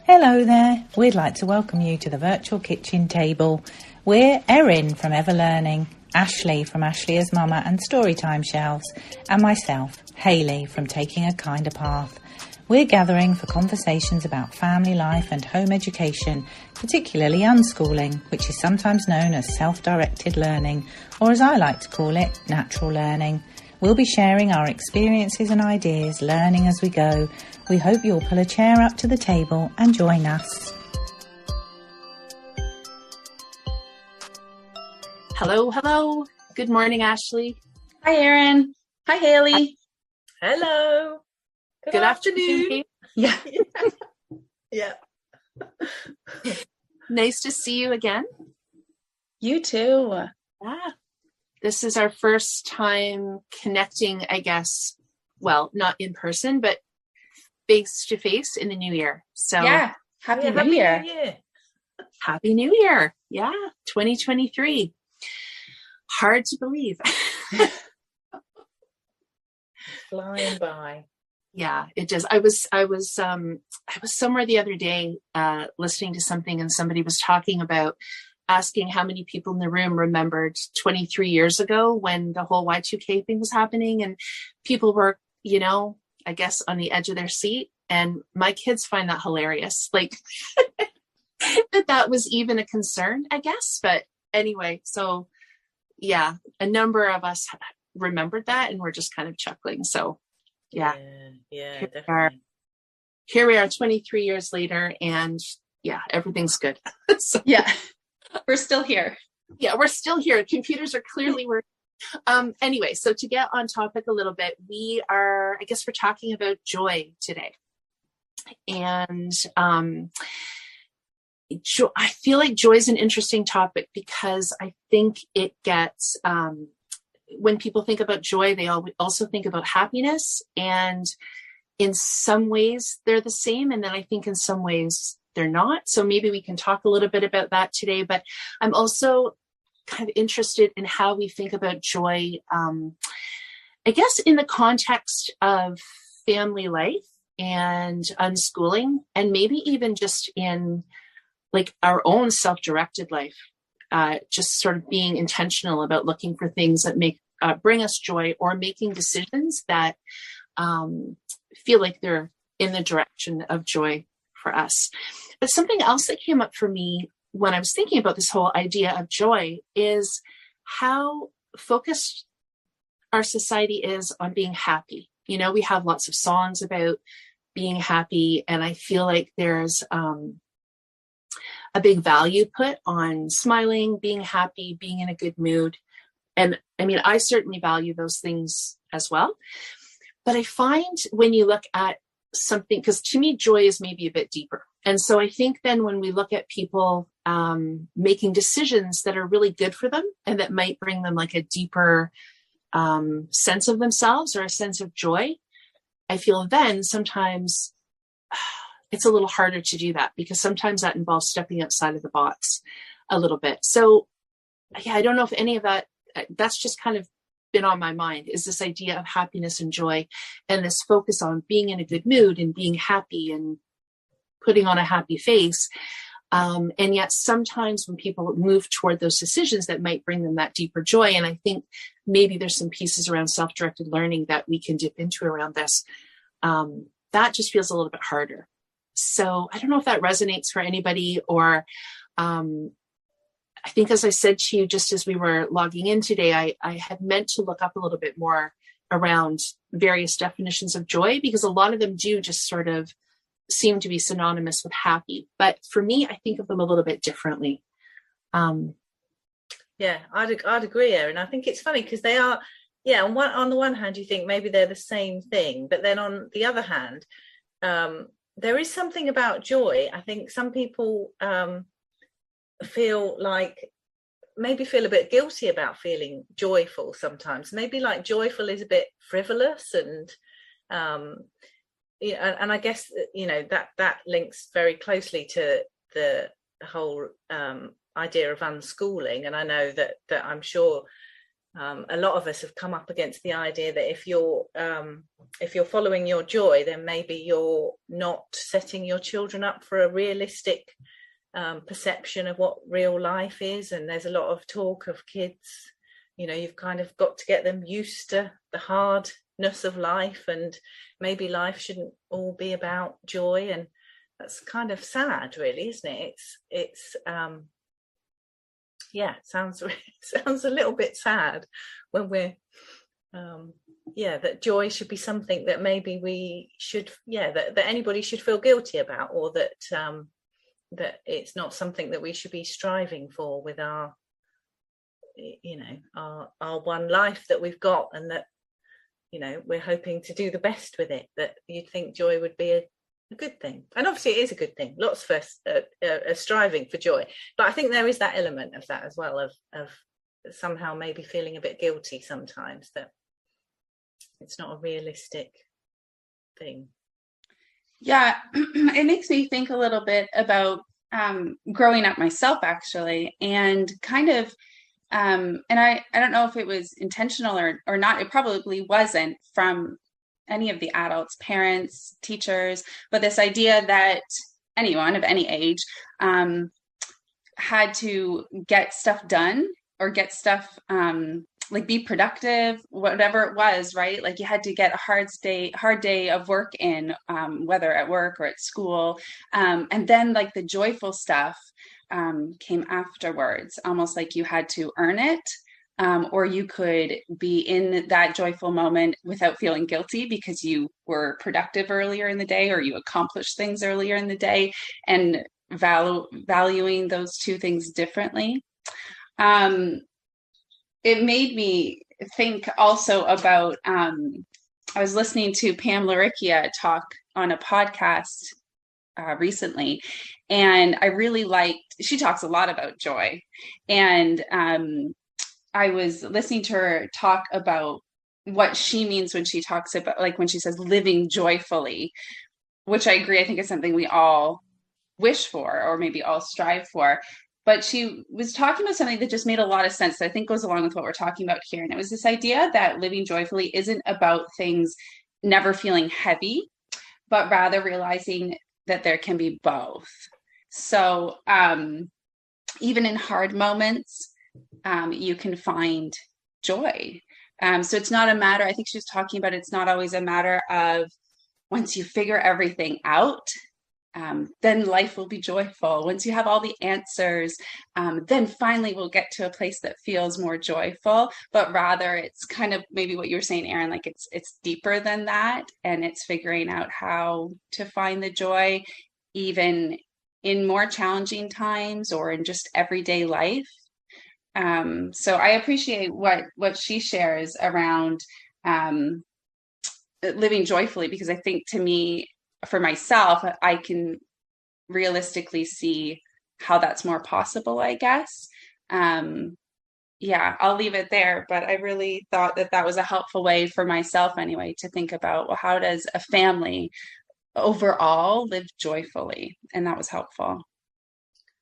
Hello there. We'd like to welcome you to the virtual kitchen table. We're Erin from Ever Learning, Ashley from Ashley as Mama and Storytime Shelves, and myself, Hayley from Taking a Kinder Path. We're gathering for conversations about family life and home education, particularly unschooling, which is sometimes known as self-directed learning, or as I like to call it, natural learning. We'll be sharing our experiences and ideas, learning as we go. We hope you'll pull a chair up to the table and join us. Hello, hello. Good morning, Ashley. Hi, Erin. Hi, Hayley. Hello. Good afternoon. Yeah. Yeah. Nice to see you again. You too. Yeah. This is our first time connecting, I guess. Well, not in person, but face to face in the new year. So yeah. Happy New Year. Happy New Year. Yeah. 2023. Hard to believe. Flying by. Yeah, it does. I was somewhere the other day listening to something, and somebody was talking about asking how many people in the room remembered 23 years ago when the whole Y2K thing was happening, and people were, I guess on the edge of their seat. And my kids find that hilarious, like that was even a concern, I guess. But anyway, so yeah, a number of us remembered that, and we're just kind of chuckling. So yeah, definitely. Here we are 23 years later, and yeah, everything's good. So, yeah, we're still here. Yeah, we're still here. Computers are clearly working. Anyway, so to get on topic a little bit, we're talking about joy today. And I feel like joy is an interesting topic because I think it gets, when people think about joy, they also think about happiness. And in some ways they're the same. And then I think in some ways they're not. So maybe we can talk a little bit about that today. But I'm also kind of interested in how we think about joy, I guess in the context of family life and unschooling, and maybe even just in like our own self-directed life, just sort of being intentional about looking for things that bring us joy, or making decisions that feel like they're in the direction of joy for us. But something else that came up for me when I was thinking about this whole idea of joy is how focused our society is on being happy. We have lots of songs about being happy, and I feel like there's a big value put on smiling, being happy, being in a good mood. And I mean, I certainly value those things as well. But I find when you look at something, because to me, joy is maybe a bit deeper. And so I think then when we look at people making decisions that are really good for them and that might bring them like a deeper sense of themselves or a sense of joy, I feel then sometimes it's a little harder to do that, because sometimes that involves stepping outside of the box a little bit. So yeah, I don't know if any of that's just kind of been on my mind, is this idea of happiness and joy, and this focus on being in a good mood and being happy and putting on a happy face. And yet sometimes when people move toward those decisions that might bring them that deeper joy, and I think maybe there's some pieces around self-directed learning that we can dip into around this, that just feels a little bit harder. So I don't know if that resonates for anybody, or I think, as I said to you just as we were logging in today, I had meant to look up a little bit more around various definitions of joy, because a lot of them do just sort of seem to be synonymous with happy. But for me, I think of them a little bit differently. Yeah, I'd agree, Erin. I think it's funny because they are, on the one hand, you think maybe they're the same thing, but then on the other hand, there is something about joy. I think some people feel a bit guilty about feeling joyful sometimes. Maybe like joyful is a bit frivolous, and and I guess that links very closely to the whole idea of unschooling. And I know that I'm sure a lot of us have come up against the idea that if you're following your joy, then maybe you're not setting your children up for a realistic perception of what real life is. And there's a lot of talk of kids, you've kind of got to get them used to the hardness of life, and maybe life shouldn't all be about joy. And that's kind of sad, really, isn't it? It's sounds a little bit sad when we're that joy should be something that maybe we should that anybody should feel guilty about, or that that it's not something that we should be striving for with our one life that we've got, and that we're hoping to do the best with it. That you'd think joy would be a good thing, and obviously it is a good thing. Lots of us are striving for joy, but I think there is that element of that as well, of somehow maybe feeling a bit guilty sometimes that it's not a realistic thing. Yeah, it makes me think a little bit about growing up myself, actually, and kind of and I don't know if it was intentional or not. It probably wasn't from any of the adults, parents, teachers, but this idea that anyone of any age had to get stuff done, or get stuff like be productive, whatever it was, right? Like you had to get a hard day of work in, whether at work or at school, and then like the joyful stuff came afterwards, almost like you had to earn it. Or you could be in that joyful moment without feeling guilty because you were productive earlier in the day, or you accomplished things earlier in the day, and valuing those two things differently. It made me think also about, I was listening to Pam Laricchia talk on a podcast recently, and I really she talks a lot about joy, and I was listening to her talk about what she means when she talks about, like when she says living joyfully, which I agree, I think is something we all wish for, or maybe all strive for. But she was talking about something that just made a lot of sense, that I think goes along with what we're talking about here. And it was this idea that living joyfully isn't about things never feeling heavy, but rather realizing that there can be both. So even in hard moments, you can find joy. So it's not a matter, I think she was talking about, it's not always a matter of once you figure everything out, then life will be joyful. Once you have all the answers, then finally we'll get to a place that feels more joyful. But rather, it's kind of maybe what you were saying, Erin, like it's deeper than that, and it's figuring out how to find the joy even in more challenging times or in just everyday life. So I appreciate what she shares around living joyfully, because I think, to me, for myself, I can realistically see how that's more possible, I guess. I'll leave it there, but I really thought that was a helpful way for myself anyway to think about, well, how does a family overall live joyfully? And that was helpful.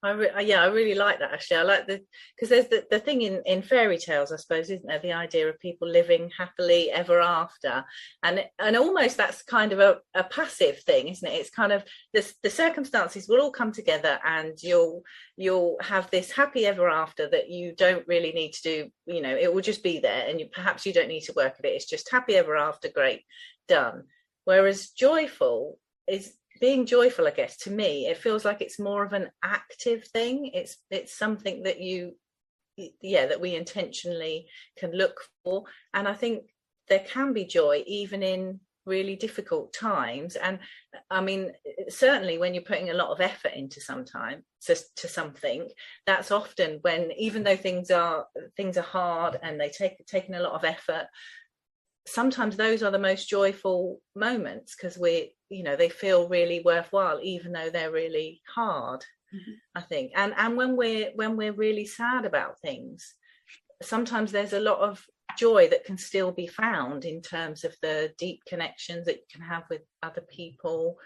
I really like that, actually. I like because there's the thing in fairy tales, I suppose, isn't there, the idea of people living happily ever after, and almost that's kind of a passive thing, isn't it? It's kind of the circumstances will all come together, and you'll have this happy ever after that you don't really need to do, it will just be there, and perhaps you don't need to work at it. It's just happy ever after, great, done. Whereas being joyful, I guess, to me, it feels like it's more of an active thing. It's something that that we intentionally can look for. And I think there can be joy even in really difficult times. And I mean, certainly when you're putting a lot of effort into to something, that's often when, even though things are hard and they taking a lot of effort, sometimes those are the most joyful moments, because they feel really worthwhile, even though they're really hard. Mm-hmm. I think, and when we're really sad about things, sometimes there's a lot of joy that can still be found in terms of the deep connections that you can have with other people,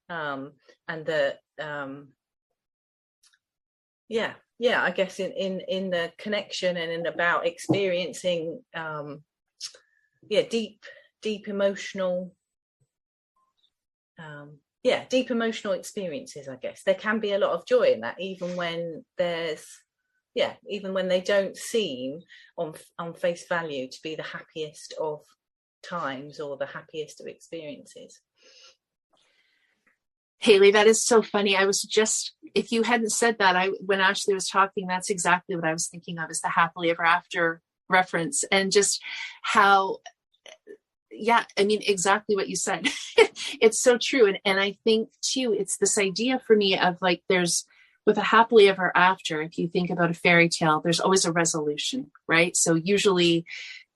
and the Yeah, I guess in the connection and in about experiencing deep emotional deep emotional experiences. I guess there can be a lot of joy in that, even when they don't seem on face value to be the happiest of times or the happiest of experiences. Haley, that is so funny. I was just, if you hadn't said that, when Ashley was talking, that's exactly what I was thinking of, is the happily ever after reference, and just how, exactly what you said. It's so true. And I think too, it's this idea for me of like, with a happily ever after, if you think about a fairy tale, there's always a resolution, right? So usually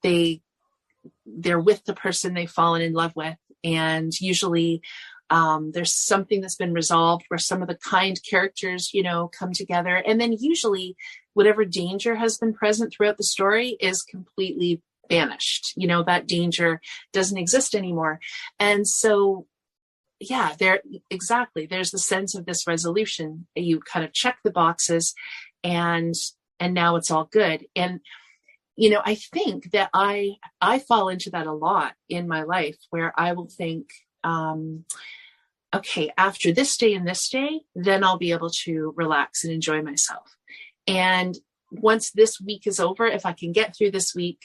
they're with the person they've fallen in love with, and usually there's something that's been resolved where some of the kind characters, come together. And then usually whatever danger has been present throughout the story is completely banished. That danger doesn't exist anymore. And so, there's the sense of this resolution. You kind of check the boxes and now it's all good. And, I think that I fall into that a lot in my life, where I will think, okay, after this day and this day, then I'll be able to relax and enjoy myself. And once this week is over, if I can get through this week,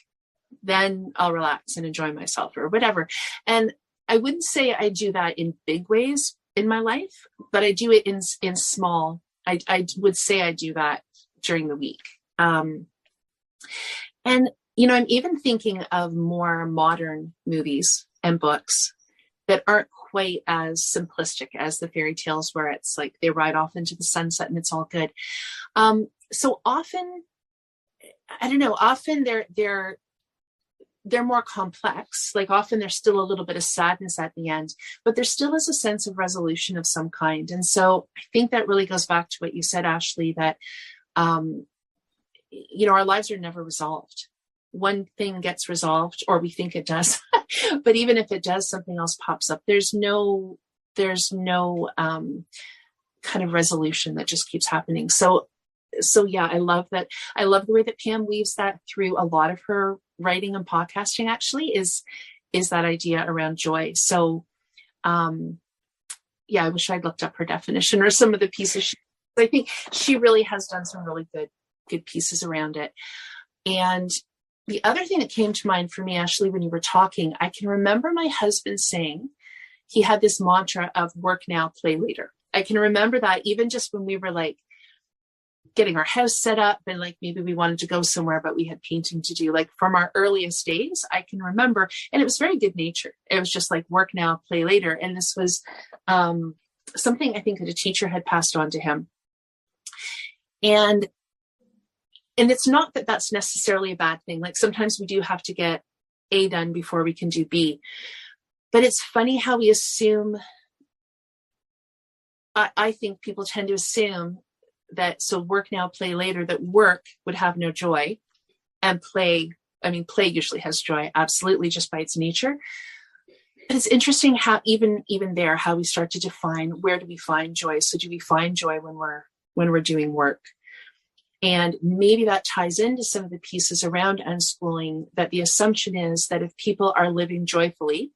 then I'll relax and enjoy myself or whatever. And I wouldn't say I do that in big ways in my life, but I do it in small. I would say I do that during the week. And, I'm even thinking of more modern movies and books that aren't quite as simplistic as the fairy tales, where it's like they ride off into the sunset and it's all good. So often, I don't know, often they're more complex. Like often there's still a little bit of sadness at the end, but there still is a sense of resolution of some kind. And so I think that really goes back to what you said, Ashley, that, our lives are never resolved. One thing gets resolved, or we think it does, but even if it does, something else pops up. There's no kind of resolution that just keeps happening. So yeah, I love that. I love the way that Pam weaves that through a lot of her writing and podcasting, actually, is that idea around joy. So, I wish I'd looked up her definition or some of the pieces. I think she really has done some really good pieces around it. And the other thing that came to mind for me, Ashley, when you were talking, I can remember my husband saying he had this mantra of work now, play later. I can remember that even just when we were like getting our house set up and like maybe we wanted to go somewhere, but we had painting to do. Like from our earliest days, I can remember, and it was very good natured. It was just like work now, play later. And this was something I think that a teacher had passed on to him. And it's not that that's necessarily a bad thing. Like sometimes we do have to get A done before we can do B. But it's funny how we assume, I think people tend to assume that, so work now, play later, that work would have no joy, and play usually has joy, absolutely, just by its nature. But it's interesting how even there, how we start to define, where do we find joy? So do we find joy when we're doing work? And maybe that ties into some of the pieces around unschooling, that the assumption is that if people are living joyfully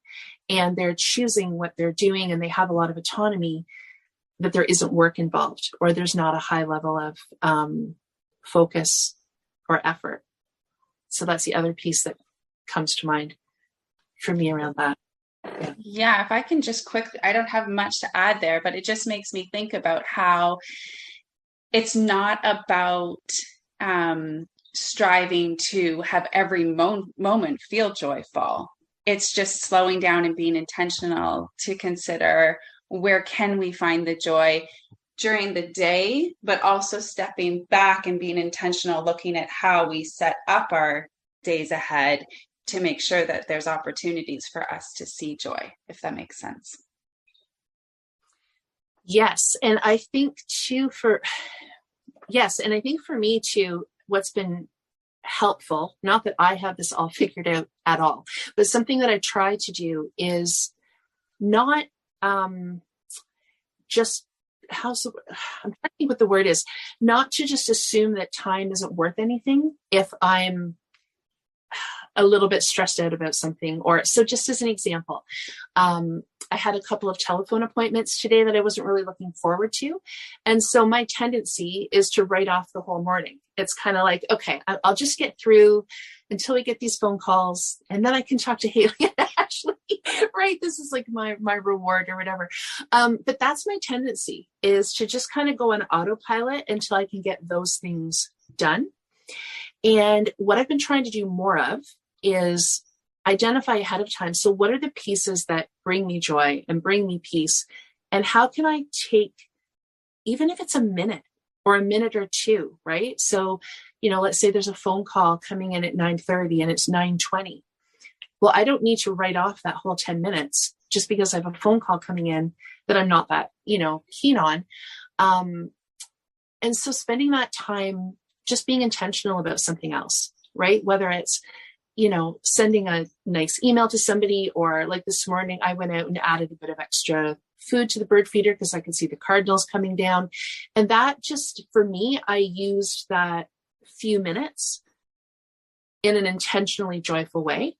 and they're choosing what they're doing and they have a lot of autonomy, that there isn't work involved, or there's not a high level of focus or effort. So that's the other piece that comes to mind for me around that. Yeah, if I can just quickly, I don't have much to add there, but it just makes me think about how it's not about striving to have every moment feel joyful. It's just slowing down and being intentional to consider, where can we find the joy during the day, but also stepping back and being intentional, looking at how we set up our days ahead to make sure that there's opportunities for us to see joy, if that makes sense. Yes. And I think too, for me too, what's been helpful, not that I have this all figured out at all, but something that I try to do is not just I'm trying to think what the word is, not to just assume that time isn't worth anything if I'm a little bit stressed out about something. Or so just as an example, I had a couple of telephone appointments today that I wasn't really looking forward to. And so my tendency is to write off the whole morning. It's kind of like, okay, I'll just get through until we get these phone calls, and then I can talk to Haley and Ashley, right? This is like my reward or whatever. But that's my tendency, is to just kind of go on autopilot until I can get those things done. And what I've been trying to do more of is identify ahead of time. So what are the pieces that bring me joy and bring me peace? And how can I take, even if it's a minute or a minute or two, right? So, let's say there's a phone call coming in at 9:30 and it's 9:20. Well, I don't need to write off that whole 10 minutes just because I have a phone call coming in that I'm not that, keen on. And so spending that time just being intentional about something else, right? Whether it's, sending a nice email to somebody, or like this morning, I went out and added a bit of extra food to the bird feeder because I could see the cardinals coming down. And that just, for me, I used that few minutes in an intentionally joyful way.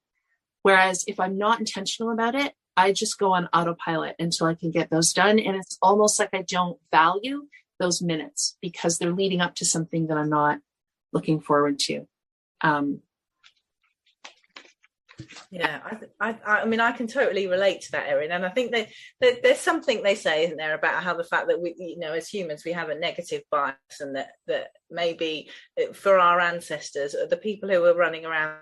Whereas if I'm not intentional about it, I just go on autopilot until I can get those done. And it's almost like I don't value those minutes because they're leading up to something that I'm not looking forward to. Yeah, I mean, I can totally relate to that, Erin. And I think that there's something they say, isn't there, about how the fact that we, as humans, we have a negative bias, and that maybe for our ancestors, the people who were running around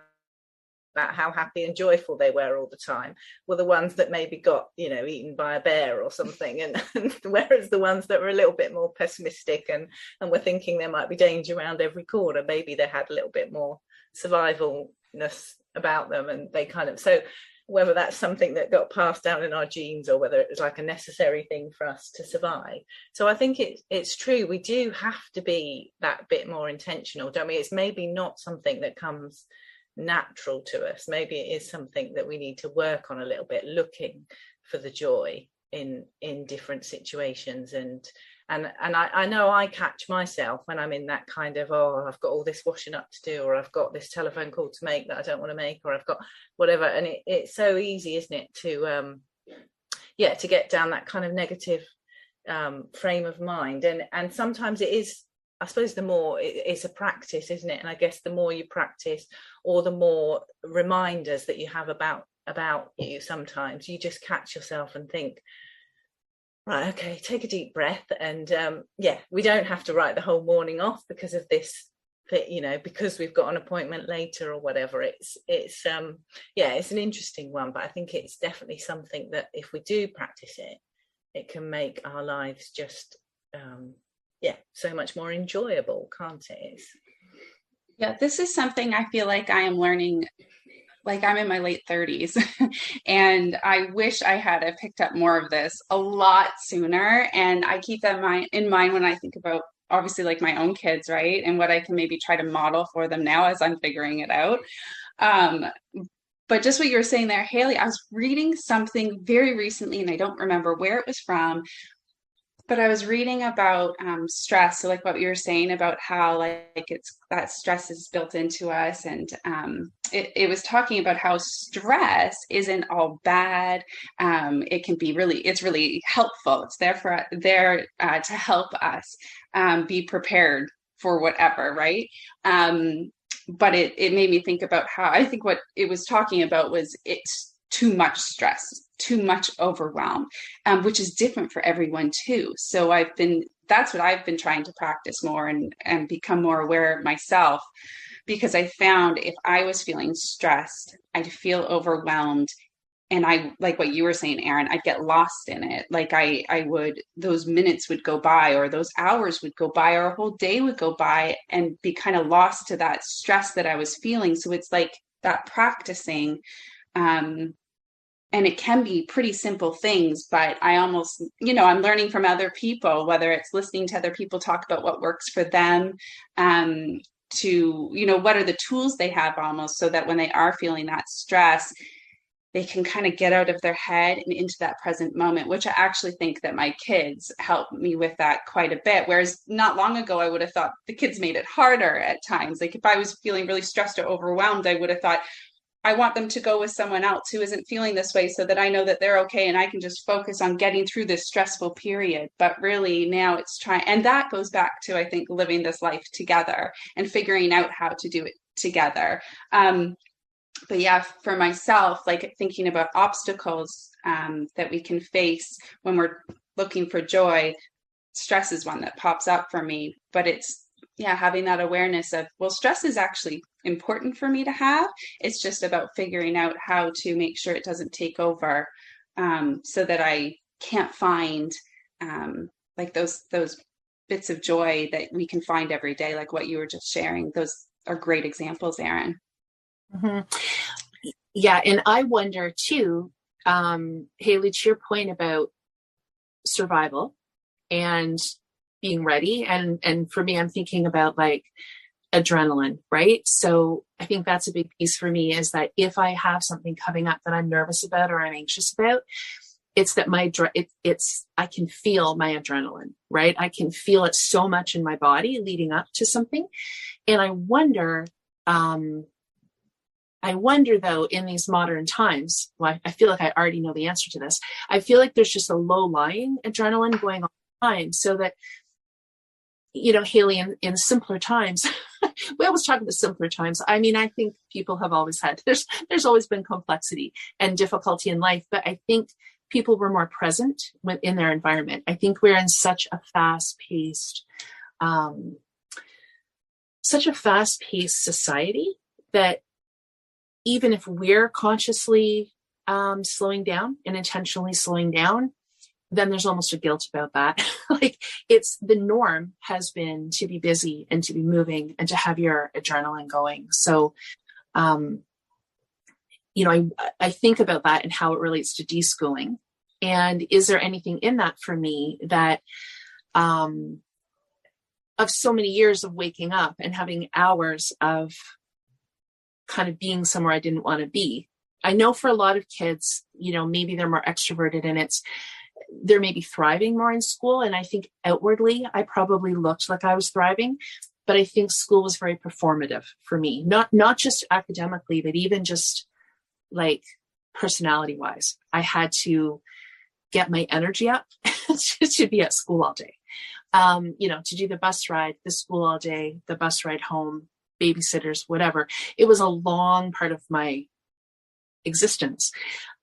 about how happy and joyful they were all the time were the ones that maybe got, eaten by a bear or something. And whereas the ones that were a little bit more pessimistic and were thinking there might be danger around every corner, maybe they had a little bit more survivalness about them. And they so whether that's something that got passed down in our genes or whether it was like a necessary thing for us to survive. So I think it's true. We do have to be that bit more intentional, don't we? It's maybe not something that comes natural to us. Maybe it is something that we need to work on a little bit, looking for the joy in different situations. And I know I catch myself when I'm in that kind of, I've got all this washing up to do, or I've got this telephone call to make that I don't want to make, or I've got whatever. And it's so easy, isn't it, to get down that kind of negative frame of mind. And sometimes it is, I suppose, the more it's a practice, isn't it? And I guess the more you practice, or the more reminders that you have about you, sometimes you just catch yourself and think, right, okay, take a deep breath. And we don't have to write the whole morning off because of this, because we've got an appointment later or whatever. It's an interesting one, but I think it's definitely something that if we do practice it, it can make our lives just so much more enjoyable, can't it? Yeah, this is something I feel like I am learning. Like, I'm in my late 30s and I wish I had picked up more of this a lot sooner. And I keep that in mind when I think about, obviously, like my own kids, right? And what I can maybe try to model for them now as I'm figuring it out. But just what you were saying there, Haley, I was reading something very recently, and I don't remember where it was from, but I was reading about stress. So like what you were saying about how it's that stress is built into us. And it was talking about how stress isn't all bad. It can be it's really helpful. It's there to help us be prepared for whatever, right? But it made me think about how, I think what it was talking about was it's too much stress, too much overwhelm, which is different for everyone too. So that's what I've been trying to practice more and become more aware of myself, because I found if I was feeling stressed, I'd feel overwhelmed. And I, like what you were saying, Erin, I'd get lost in it. Like those minutes would go by, or those hours would go by, or a whole day would go by, and be kind of lost to that stress that I was feeling. So it's like that practicing, and it can be pretty simple things, but I almost, I'm learning from other people, whether it's listening to other people talk about what works for them, to, what are the tools they have almost, so that when they are feeling that stress, they can kind of get out of their head and into that present moment, which I actually think that my kids help me with that quite a bit. Whereas not long ago, I would have thought the kids made it harder at times. Like if I was feeling really stressed or overwhelmed, I would have thought, I want them to go with someone else who isn't feeling this way so that I know that they're okay and I can just focus on getting through this stressful period. But really now it's trying, and that goes back to, I think, living this life together and figuring out how to do it together. But yeah, for myself, like thinking about obstacles that we can face when we're looking for joy, stress is one that pops up for me. But it's, yeah, having that awareness of, well, stress is actually important for me to have. It's just about figuring out how to make sure it doesn't take over, so that I can't find like those bits of joy that we can find every day, like what you were just sharing. Those are great examples, Erin. Mm-hmm. Yeah, and I wonder too, Haley, to your point about survival and being ready, and for me, I'm thinking about like adrenaline, right? So I think that's a big piece for me, is that if I have something coming up that I'm nervous about or I'm anxious about, it's that I can feel my adrenaline, right? I can feel it so much in my body leading up to something. And I wonder though, in these modern times, well, I feel like I already know the answer to this. I feel like there's just a low lying adrenaline going on all the time, so that, you know, Haley, in simpler times, we always talk about simpler times. I mean, I think people have always had, there's always been complexity and difficulty in life, but I think people were more present in their environment. I think we're in such a fast-paced society that even if we're consciously slowing down and intentionally slowing down, then there's almost a guilt about that. Like, it's the norm has been to be busy and to be moving and to have your adrenaline going. So, you know, I think about that and how it relates to deschooling. And is there anything in that for me that, of so many years of waking up and having hours of kind of being somewhere I didn't want to be. I know for a lot of kids, you know, maybe they're more extroverted and they're maybe thriving more in school. And I think outwardly, I probably looked like I was thriving, but I think school was very performative for me, not just academically, but even just like personality wise. I had to get my energy up to be at school all day. You know, to do the bus ride, the school all day, the bus ride home, babysitters, whatever. It was a long part of my existence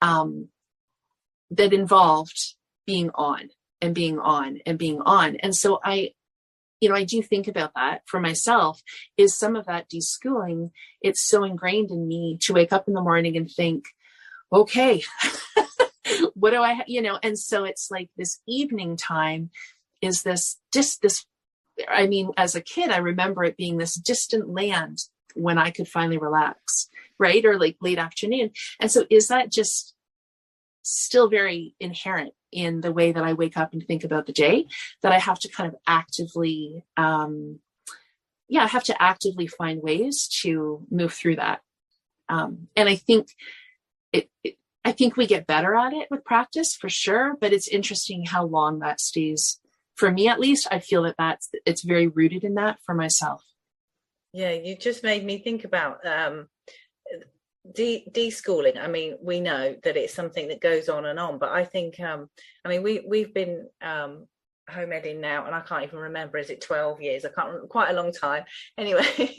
that involved being on and being on and being on. And so I do think about that for myself. Is some of that deschooling, it's so ingrained in me to wake up in the morning and think, okay, what do I, and so it's like this evening time is this, I mean, as a kid, I remember it being this distant land when I could finally relax, right? Or like late afternoon. And so is that just still very inherent in the way that I wake up and think about the day, that I have to kind of actively, I have to actively find ways to move through that. And I think I think we get better at it with practice for sure, but it's interesting how long that stays. For me, at least, I feel that it's very rooted in that for myself. Yeah, you just made me think about deschooling. I mean, we know that it's something that goes on and on, but I think, we've been home editing now, and I can't even remember, is it 12 years? I can't remember, quite a long time. Anyway,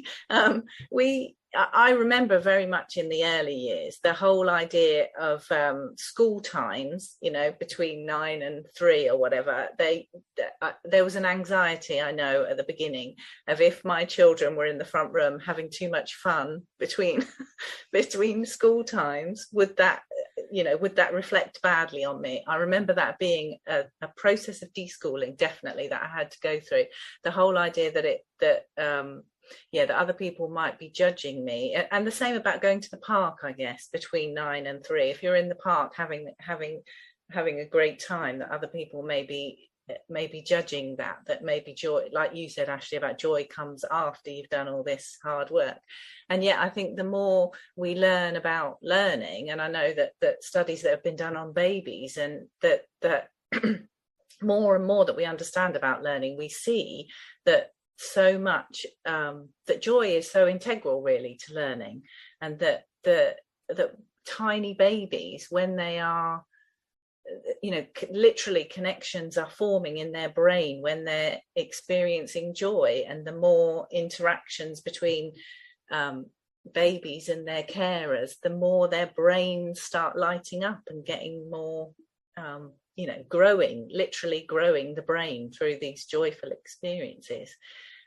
I remember very much in the early years, the whole idea of school times, between 9 and 3 or whatever, there was an anxiety, I know, at the beginning of if my children were in the front room having too much fun between school times, would that reflect badly on me? I remember that being a process of deschooling, definitely, that I had to go through. The whole idea that other people might be judging me, and the same about going to the park, I guess, between 9 and 3. If you're in the park having a great time, that other people may be maybe judging that maybe joy, like you said, Ashley, about joy comes after you've done all this hard work. And yet I think the more we learn about learning, and I know that studies that have been done on babies, and that more and more that we understand about learning, we see that so much that joy is so integral really to learning, and that the tiny babies, when they are, literally connections are forming in their brain when they're experiencing joy, and the more interactions between babies and their carers, the more their brains start lighting up and getting more literally growing the brain through these joyful experiences.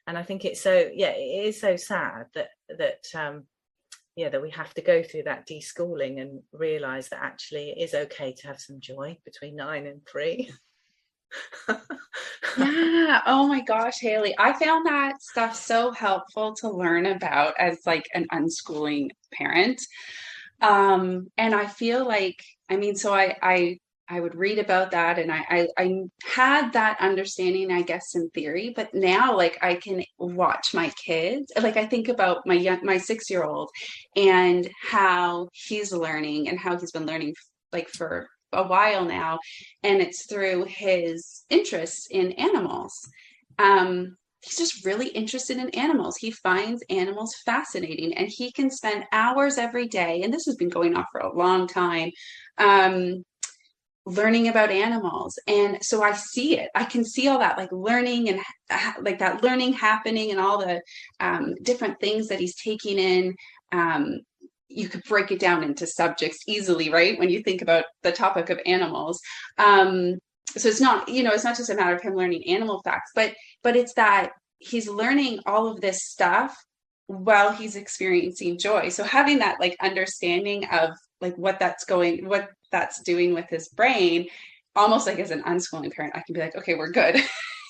And I think it is so sad that we have to go through that deschooling and realize that actually it is okay to have some joy between 9 and 3. Yeah. Oh my gosh, Haley. I found that stuff so helpful to learn about as like an unschooling parent. And I feel like, so I would read about that, and I had that understanding, I guess, in theory, but now like I can watch my kids. Like I think about my 6-year-old and how he's learning and how he's been learning like for a while now. And it's through his interest in animals. He's just really interested in animals. He finds animals fascinating, and he can spend hours every day. And this has been going on for a long time. Learning about animals. And so I see it. I can see all that like learning and like that learning happening, and all the different things that he's taking in. You could break it down into subjects easily, right? When you think about the topic of animals. So it's not, it's not just a matter of him learning animal facts, but it's that he's learning all of this stuff while he's experiencing joy. So having that like understanding of like what that's doing with his brain, almost like as an unschooling parent, I can be like, okay, we're good.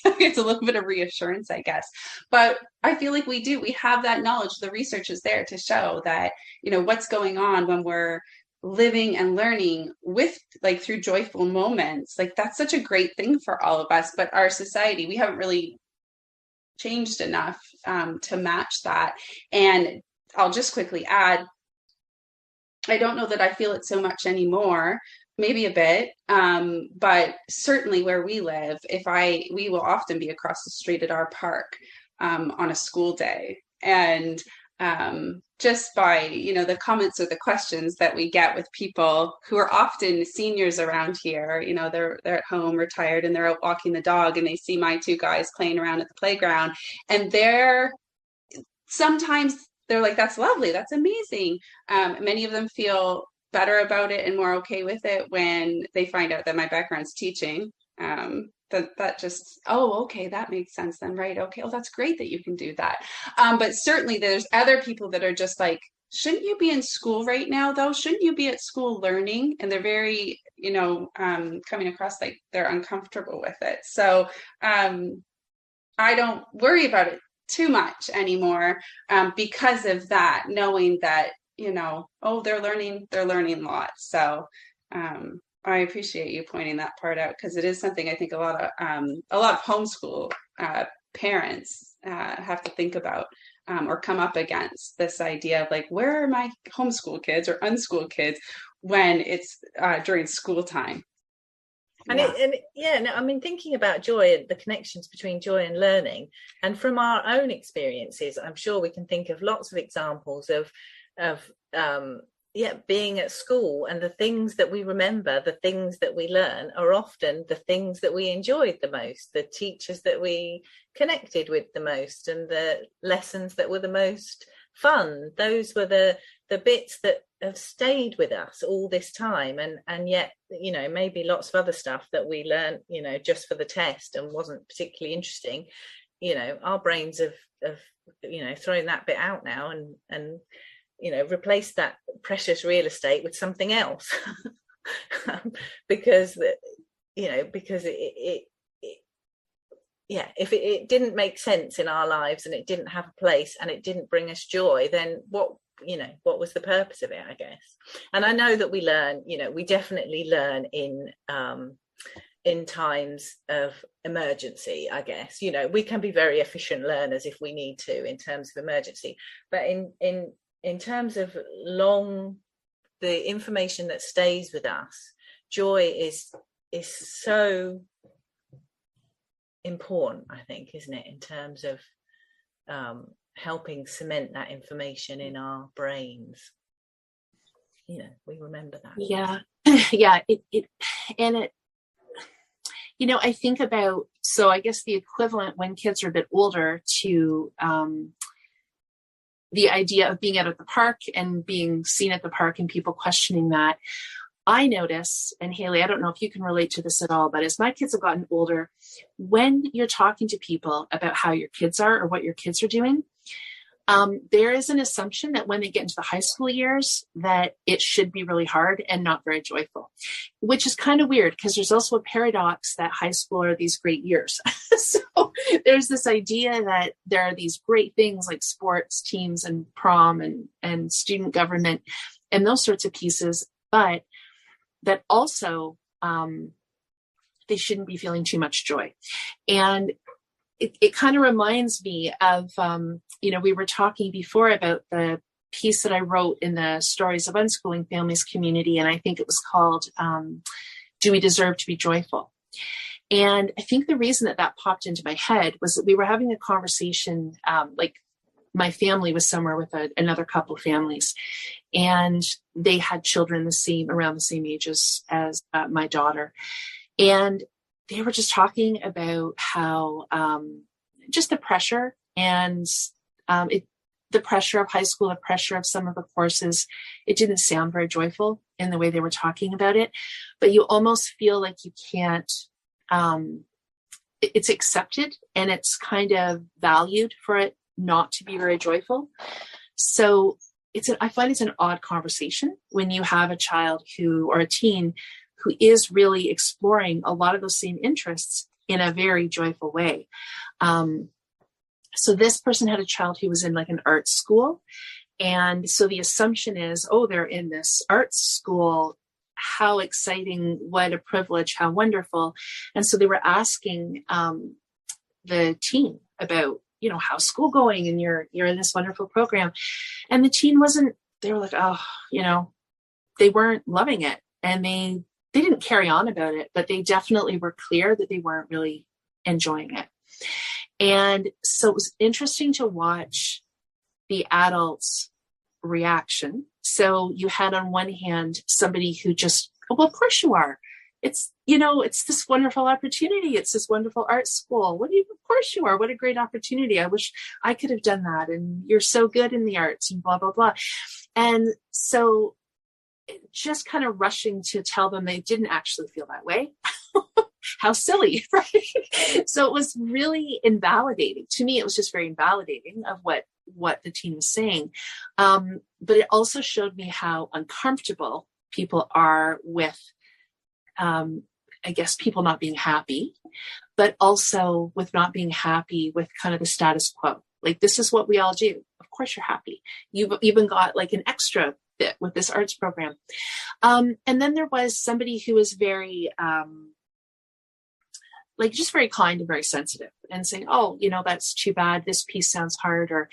It's a little bit of reassurance, I guess. But I feel like we have that knowledge. The research is there to show that, what's going on when we're living and learning with like through joyful moments. Like that's such a great thing for all of us. But our society, we haven't really changed enough to match that. And I'll just quickly add, I don't know that I feel it so much anymore, maybe a bit, but certainly where we live, we will often be across the street at our park on a school day. And just by, the comments or the questions that we get with people who are often seniors around here, they're at home retired and they're out walking the dog, and they see my 2 guys playing around at the playground, and sometimes they're like, that's lovely, that's amazing. Many of them feel better about it and more okay with it when they find out that my background's teaching. That just, oh, okay, that makes sense then, right? Okay, oh, that's great that you can do that. But certainly there's other people that are just like, shouldn't you be in school right now though? Shouldn't you be at school learning? And they're very, coming across like they're uncomfortable with it. So I don't worry about it too much anymore because of that, knowing that, they're learning lots. So I appreciate you pointing that part out, because it is something I think a lot of homeschool parents have to think about or come up against, this idea of like, where are my homeschool kids or unschooled kids when it's during school time? And thinking about joy and the connections between joy and learning, and from our own experiences, I'm sure we can think of lots of examples of being at school, and the things that we remember, the things that we learn are often the things that we enjoyed the most, the teachers that we connected with the most, and the lessons that were the most fun. Those were the bits that have stayed with us all this time, and yet maybe lots of other stuff that we learned just for the test and wasn't particularly interesting. Our brains have thrown that bit out now and replace that precious real estate with something else. because if it didn't make sense in our lives, and it didn't have a place, and it didn't bring us joy, then what was the purpose of it, I guess. And I know that we learn, we definitely learn in in times of emergency, I guess. You know, we can be very efficient learners if we need to in terms of emergency, but in terms of the information that stays with us, joy is so important, I think, isn't it, in terms of helping cement that information in our brains. You know, we remember that. Yeah. Yeah. It you know, I think about, so I guess the equivalent when kids are a bit older to the idea of being out at the park and being seen at the park and people questioning that. I notice, and Haley, I don't know if you can relate to this at all, but as my kids have gotten older, when you're talking to people about how your kids are or what your kids are doing, there is an assumption that when they get into the high school years, that it should be really hard and not very joyful, which is kind of weird because there's also a paradox that high school are these great years. So there's this idea that there are these great things like sports teams and prom and student government and those sorts of pieces, but that also they shouldn't be feeling too much joy. And it kind of reminds me of, you know, we were talking before about the piece that I wrote in the Stories of Unschooling Families community, and I think it was called, Do We Deserve to Be Joyful? And I think the reason that popped into my head was that we were having a conversation, like my family was somewhere with another couple of families, and they had children around the same age as my daughter. And they were just talking about how just the pressure and the pressure of high school, the pressure of some of the courses, it didn't sound very joyful in the way they were talking about it. But you almost feel like you can't, it's accepted and it's kind of valued for it not to be very joyful. So I find it's an odd conversation when you have a child or a teen who is really exploring a lot of those same interests in a very joyful way. So this person had a child who was in like an art school. And so the assumption is, oh, they're in this art school. How exciting, what a privilege, how wonderful. And so they were asking the teen about, you know, how's school going? And you're in this wonderful program. And the teen they were like, oh, you know, they weren't loving it. And they didn't carry on about it, but they definitely were clear that they weren't really enjoying it. And so it was interesting to watch the adults' reaction. So you had on one hand somebody who just, oh, well, of course you are. It's, you know, it's this wonderful opportunity. It's this wonderful art school. Of course you are. What a great opportunity. I wish I could have done that. And you're so good in the arts and blah, blah, blah. And so just kind of rushing to tell them they didn't actually feel that way. How silly, right? So it was really invalidating. To me, it was just very invalidating of what the teen was saying. But it also showed me how uncomfortable people are with, I guess, people not being happy, but also with not being happy with kind of the status quo. Like, this is what we all do. Of course you're happy. You've even got like an extra bit with this arts program. And then there was somebody who was very, like just very kind and very sensitive and saying, oh, you know, that's too bad. This piece sounds hard. Or,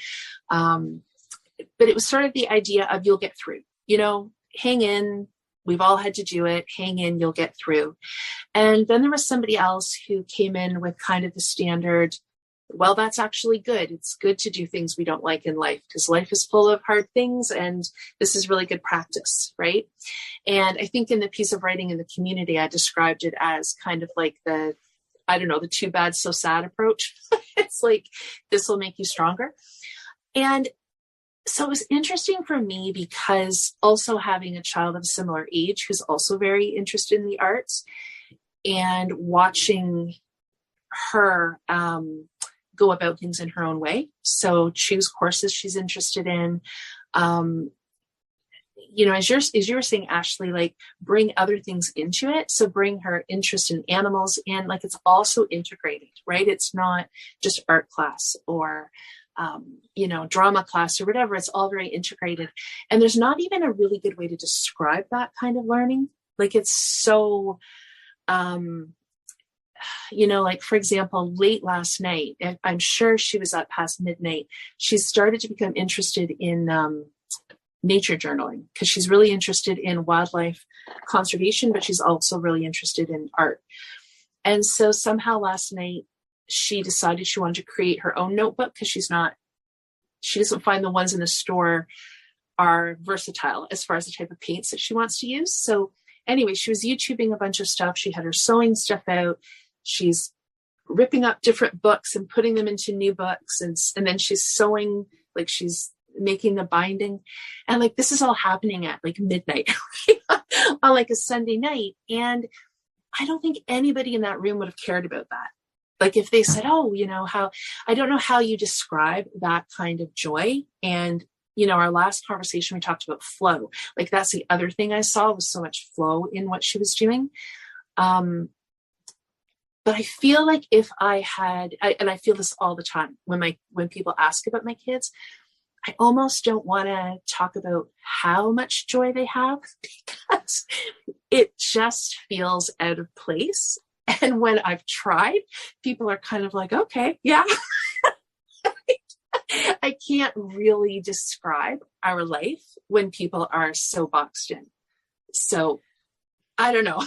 but it was sort of the idea of you'll get through, you know, hang in. We've all had to do it. Hang in, you'll get through. And then there was somebody else who came in with kind of the standard, well, that's actually good. It's good to do things we don't like in life because life is full of hard things and this is really good practice, right? And I think in the piece of writing in the community, I described it as kind of like the too bad, so sad approach. It's like, this will make you stronger. And so it was interesting for me because also having a child of a similar age who's also very interested in the arts and watching her go about things in her own way. So choose courses she's interested in. You know, as you were saying, Ashley, like bring other things into it. So bring her interest in animals and like it's also integrated, right? It's not just art class or you know, drama class or whatever. It's all very integrated. And there's not even a really good way to describe that kind of learning. Like it's so like for example, late last night, and I'm sure she was up past midnight, she started to become interested in nature journaling, because she's really interested in wildlife conservation, but she's also really interested in art. And so somehow last night she decided she wanted to create her own notebook, because she doesn't find the ones in the store are versatile as far as the type of paints that she wants to use. So anyway, she was YouTubing a bunch of stuff. She had her sewing stuff out. She's ripping up different books and putting them into new books. And then she's sewing, like she's making the binding. And like, this is all happening at like midnight on like a Sunday night. And I don't think anybody in that room would have cared about that. Like if they said, oh, I don't know how you describe that kind of joy. And, our last conversation, we talked about flow. Like that's the other thing I saw, was so much flow in what she was doing. But I feel like if I had, and I feel this all the time when people ask about my kids, I almost don't want to talk about how much joy they have, because it just feels out of place. And when I've tried, people are kind of like, okay, yeah. I can't really describe our life when people are so boxed in. So I don't know.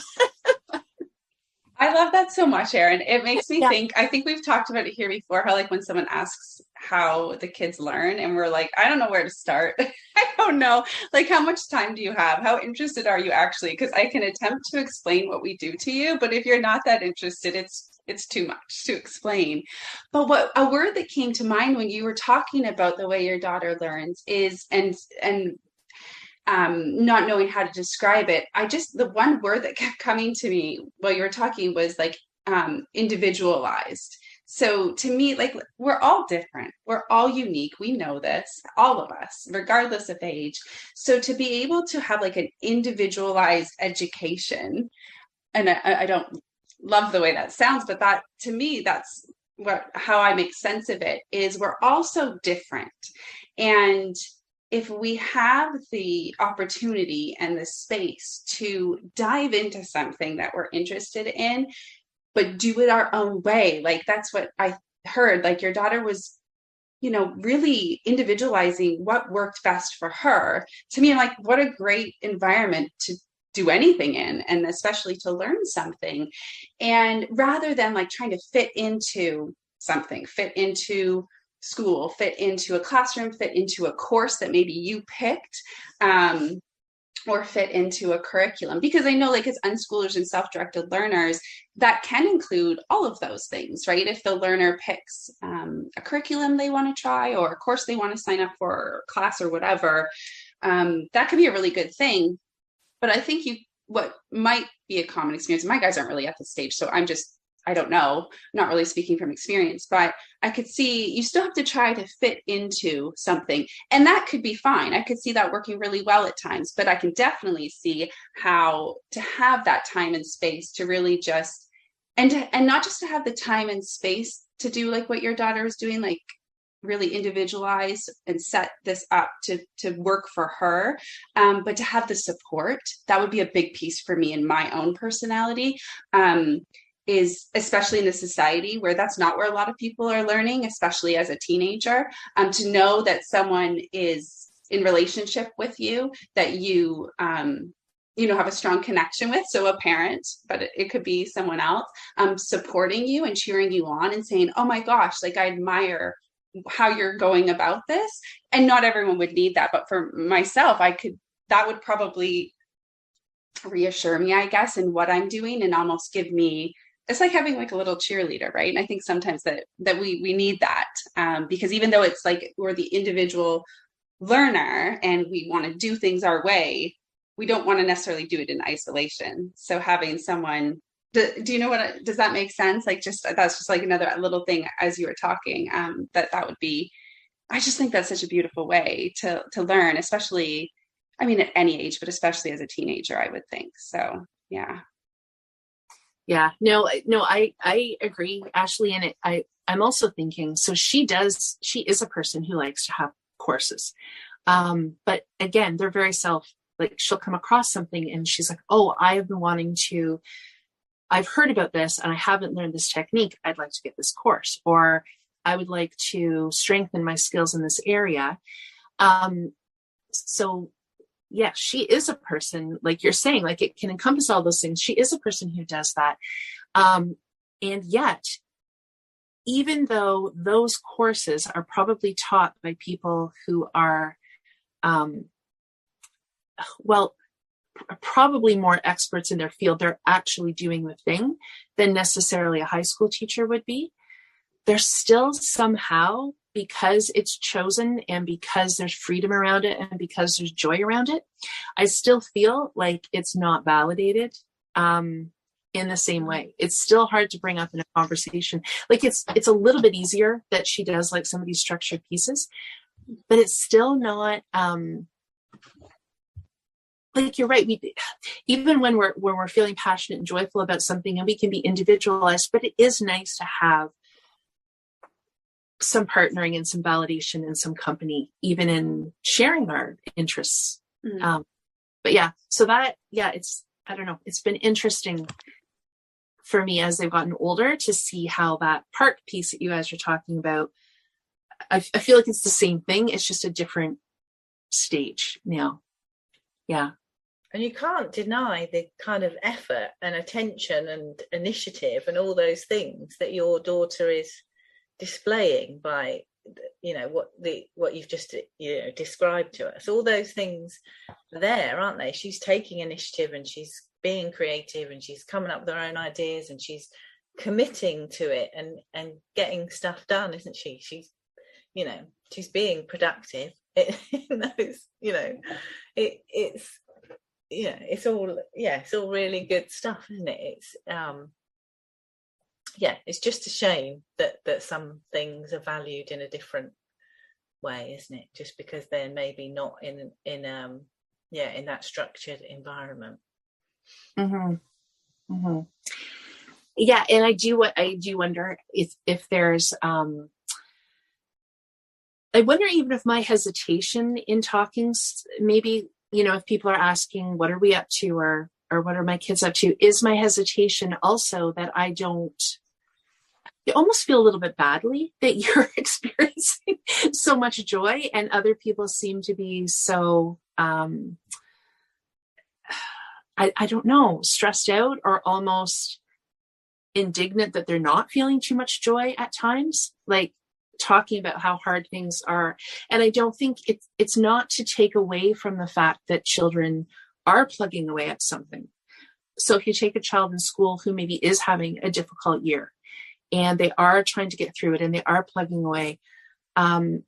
I love that so much, Erin. It makes me think, I think we've talked about it here before, how like when someone asks how the kids learn and we're like, I don't know where to start. I don't know. Like, how much time do you have? How interested are you actually? Because I can attempt to explain what we do to you, but if you're not that interested, it's too much to explain. But what a word that came to mind when you were talking about the way your daughter learns is, and not knowing how to describe it, the one word that kept coming to me while you were talking was like individualized. So to me, like, we're all different. We're all unique. We know this, all of us, regardless of age. So to be able to have like an individualized education, and I don't love the way that sounds, but that to me, that's how I make sense of it, is we're all so different. And if we have the opportunity and the space to dive into something that we're interested in, but do it our own way, like that's what I heard, like your daughter was, really individualizing what worked best for her. To me, I'm like, what a great environment to do anything in, and especially to learn something. And rather than like trying to fit into something, fit into school, fit into a classroom, fit into a course that maybe you picked, or fit into a curriculum. Because I know, like, as unschoolers and self-directed learners, that can include all of those things, right? If the learner picks a curriculum they want to try, or a course they want to sign up for, or class or whatever, that could be a really good thing. But I think what might be a common experience, my guys aren't really at the stage, so I don't know, I'm not really speaking from experience, but I could see you still have to try to fit into something, and that could be fine. I could see that working really well at times, but I can definitely see how to have that time and space to really just, and not just to have the time and space to do like what your daughter is doing, like really individualize and set this up to work for her, but to have the support. That would be a big piece for me in my own personality. Is especially in a society where that's not where a lot of people are learning, especially as a teenager, to know that someone is in relationship with you, that you, have a strong connection with. So a parent, but it could be someone else, supporting you and cheering you on and saying, oh my gosh, like, I admire how you're going about this. And not everyone would need that. But for myself, that would probably reassure me, I guess, in what I'm doing, and almost give me, it's like having like a little cheerleader, right? And I think sometimes that we need that, because even though it's like we're the individual learner and we want to do things our way, we don't want to necessarily do it in isolation. So having someone, do you know does that make sense? Like, that's just like another little thing as you were talking, that would be, I just think that's such a beautiful way to learn, especially, I mean, at any age, but especially as a teenager, I would think. So, yeah. Yeah, no, I agree, Ashley. And I'm also thinking, so she is a person who likes to have courses. But again, they're very she'll come across something and she's like, oh, I have been wanting to I've heard about this and I haven't learned this technique. I'd like to get this course, or I would like to strengthen my skills in this area. So yeah, she is a person, like you're saying, like it can encompass all those things. She is a person who does that. And yet, even though those courses are probably taught by people who are, probably more experts in their field, they're actually doing the thing than necessarily a high school teacher would be. There's still somehow, because it's chosen and because there's freedom around it and because there's joy around it, I still feel like it's not validated in the same way. It's still hard to bring up in a conversation. Like it's a little bit easier that she does like some of these structured pieces, but it's still not, like you're right. Even when we're feeling passionate and joyful about something, and we can be individualized, but it is nice to have some partnering and some validation and some company, even in sharing our interests. But yeah, so that, yeah, I don't know, it's been interesting for me as they've gotten older to see how that park piece that you guys are talking about, I feel like it's the same thing. It's just a different stage now. Yeah. And you can't deny the kind of effort and attention and initiative and all those things that your daughter is displaying by, you know, what you've just, you know, described to us. All those things are there, aren't they? She's taking initiative and she's being creative and she's coming up with her own ideas and she's committing to it and getting stuff done, isn't she? She's, you know, she's being productive. It's, you know, it's, yeah, it's all really good stuff, isn't it? It's it's just a shame that some things are valued in a different way, isn't it? Just because they're maybe not in that structured environment. Mm-hmm. Mm-hmm. Yeah, and I do wonder if there's I wonder even if my hesitation in talking, maybe, you know, if people are asking, what are we up to, or what are my kids up to? Is my hesitation also that you almost feel a little bit badly that you're experiencing so much joy and other people seem to be so, I don't know, stressed out or almost indignant that they're not feeling too much joy at times, like talking about how hard things are. And I don't think it's not to take away from the fact that children are plugging away at something. So if you take a child in school who maybe is having a difficult year and they are trying to get through it and they are plugging away, I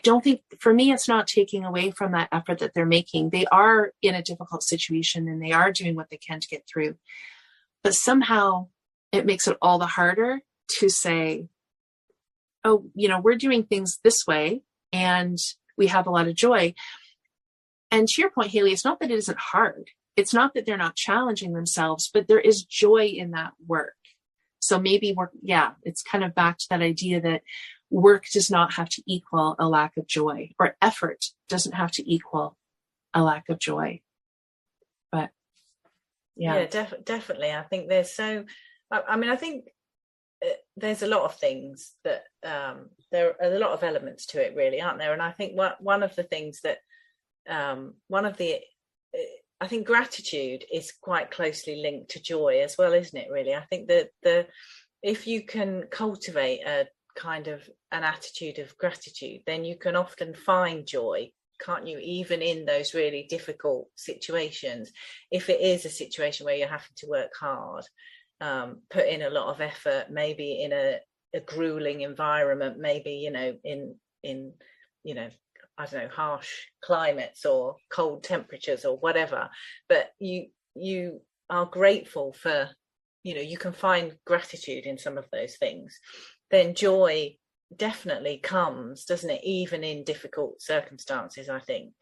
don't think, for me, it's not taking away from that effort that they're making. They are in a difficult situation and they are doing what they can to get through. But somehow it makes it all the harder to say, oh, you know, we're doing things this way and we have a lot of joy. And to your point, Haley, it's not that it isn't hard. It's not that they're not challenging themselves, but there is joy in that work. So maybe it's kind of back to that idea that work does not have to equal a lack of joy, or effort doesn't have to equal a lack of joy. But yeah, definitely. I think I think there's a lot of things that there are a lot of elements to it, really, aren't there? And I think one of the things that I think gratitude is quite closely linked to joy as well, isn't it? Really, I think that if you can cultivate a kind of an attitude of gratitude, then you can often find joy, can't you? Even in those really difficult situations, if it is a situation where you're having to work hard, put in a lot of effort, maybe in a grueling environment, maybe, you know, in you know, I don't know, harsh climates or cold temperatures or whatever, but you are grateful for, you know, you can find gratitude in some of those things, then joy definitely comes, doesn't it? Even in difficult circumstances, I think,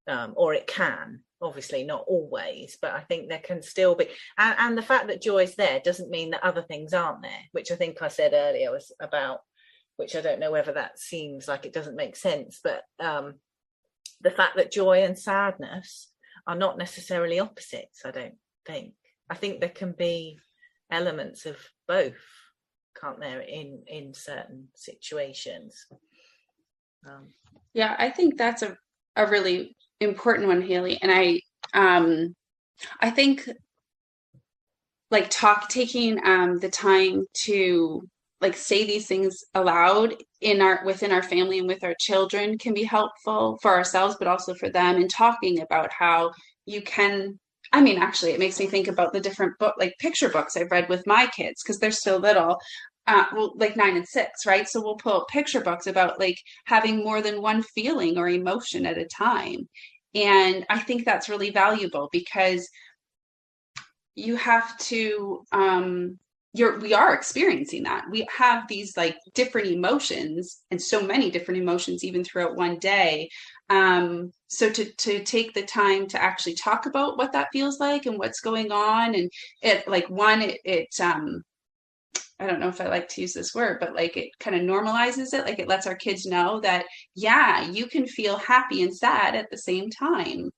or it can. Obviously not always, but I think there can still be, and the fact that joy is there doesn't mean that other things aren't there, which I think I said earlier was about, which I don't know whether that seems like it doesn't make sense, but the fact that joy and sadness are not necessarily opposites, I don't think. I think there can be elements of both, can't there, in certain situations. Yeah, I think that's a really important one, Haley. And I think like taking the time to like say these things aloud within our family and with our children can be helpful for ourselves, but also for them, and talking about how you can. I mean, actually, it makes me think about the different picture books I've read with my kids because they're still little. Well, like 9 and 6, right? So we'll pull picture books about like having more than one feeling or emotion at a time. And I think that's really valuable because you have to, we are experiencing that. We have these like different emotions, and so many different emotions even throughout one day. So to take the time to actually talk about what that feels like and what's going on, and I don't know if I like to use this word, but like it kind of normalizes it. Like it lets our kids know that, yeah, you can feel happy and sad at the same time.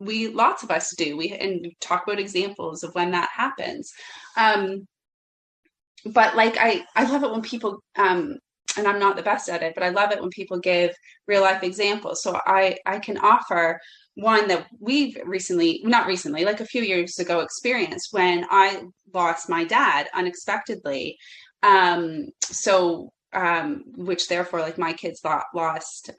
Lots of us do. We talk about examples of when that happens. But like, I love it when people, and I'm not the best at it, but I love it when people give real life examples. So I can offer one that we've not recently, like a few years ago experienced when I lost my dad unexpectedly. Which therefore like my kids lost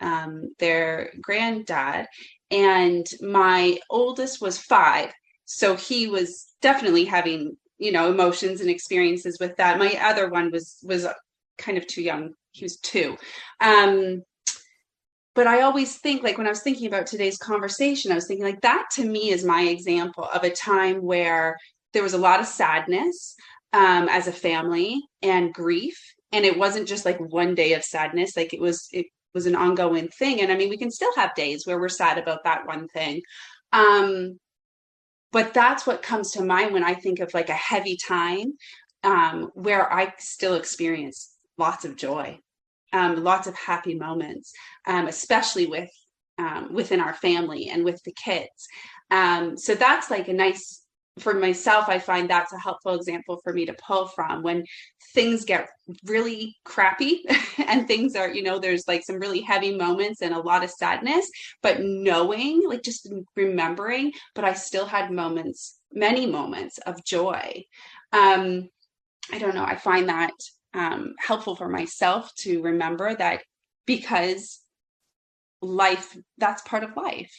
their granddad, and my oldest was 5. So he was definitely having, emotions and experiences with that. My other one was kind of too young. He was 2. But I always think, like when I was thinking about today's conversation, I was thinking like that to me is my example of a time where there was a lot of sadness as a family and grief. And it wasn't just like one day of sadness. Like it was an ongoing thing. And I mean, we can still have days where we're sad about that one thing. But that's what comes to mind when I think of like a heavy time where I still experience lots of joy. Lots of happy moments, especially within our family and with the kids. So that's like a nice, for myself, I find that's a helpful example for me to pull from when things get really crappy and things are, there's like some really heavy moments and a lot of sadness, but knowing, like just remembering, but I still had many moments of joy. I don't know. I find that helpful for myself to remember that, because life, that's part of life,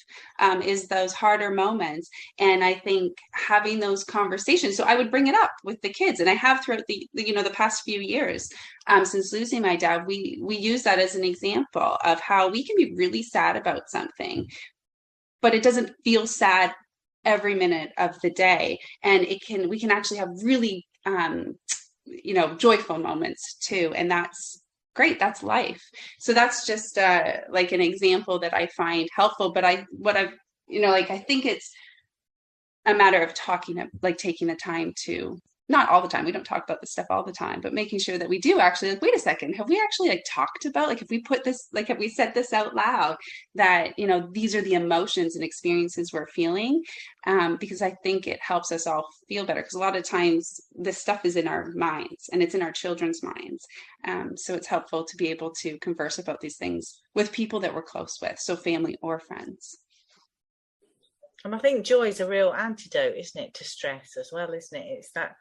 is those harder moments. And I think having those conversations, so I would bring it up with the kids, and I have throughout the past few years since losing my dad, we use that as an example of how we can be really sad about something, but it doesn't feel sad every minute of the day, and we can actually have really joyful moments too. And that's great. That's life. So that's just like an example that I find helpful. But I think it's a matter of taking the time to, not all the time, we don't talk about this stuff all the time, but making sure that we do actually like, wait a second, have we actually like talked about, like if we put this, like if we said this out loud, that, these are the emotions and experiences we're feeling, because I think it helps us all feel better, because a lot of times this stuff is in our minds and it's in our children's minds. So it's helpful to be able to converse about these things with people that we're close with, so family or friends. And I think joy is a real antidote, isn't it, to stress as well, isn't it? It's that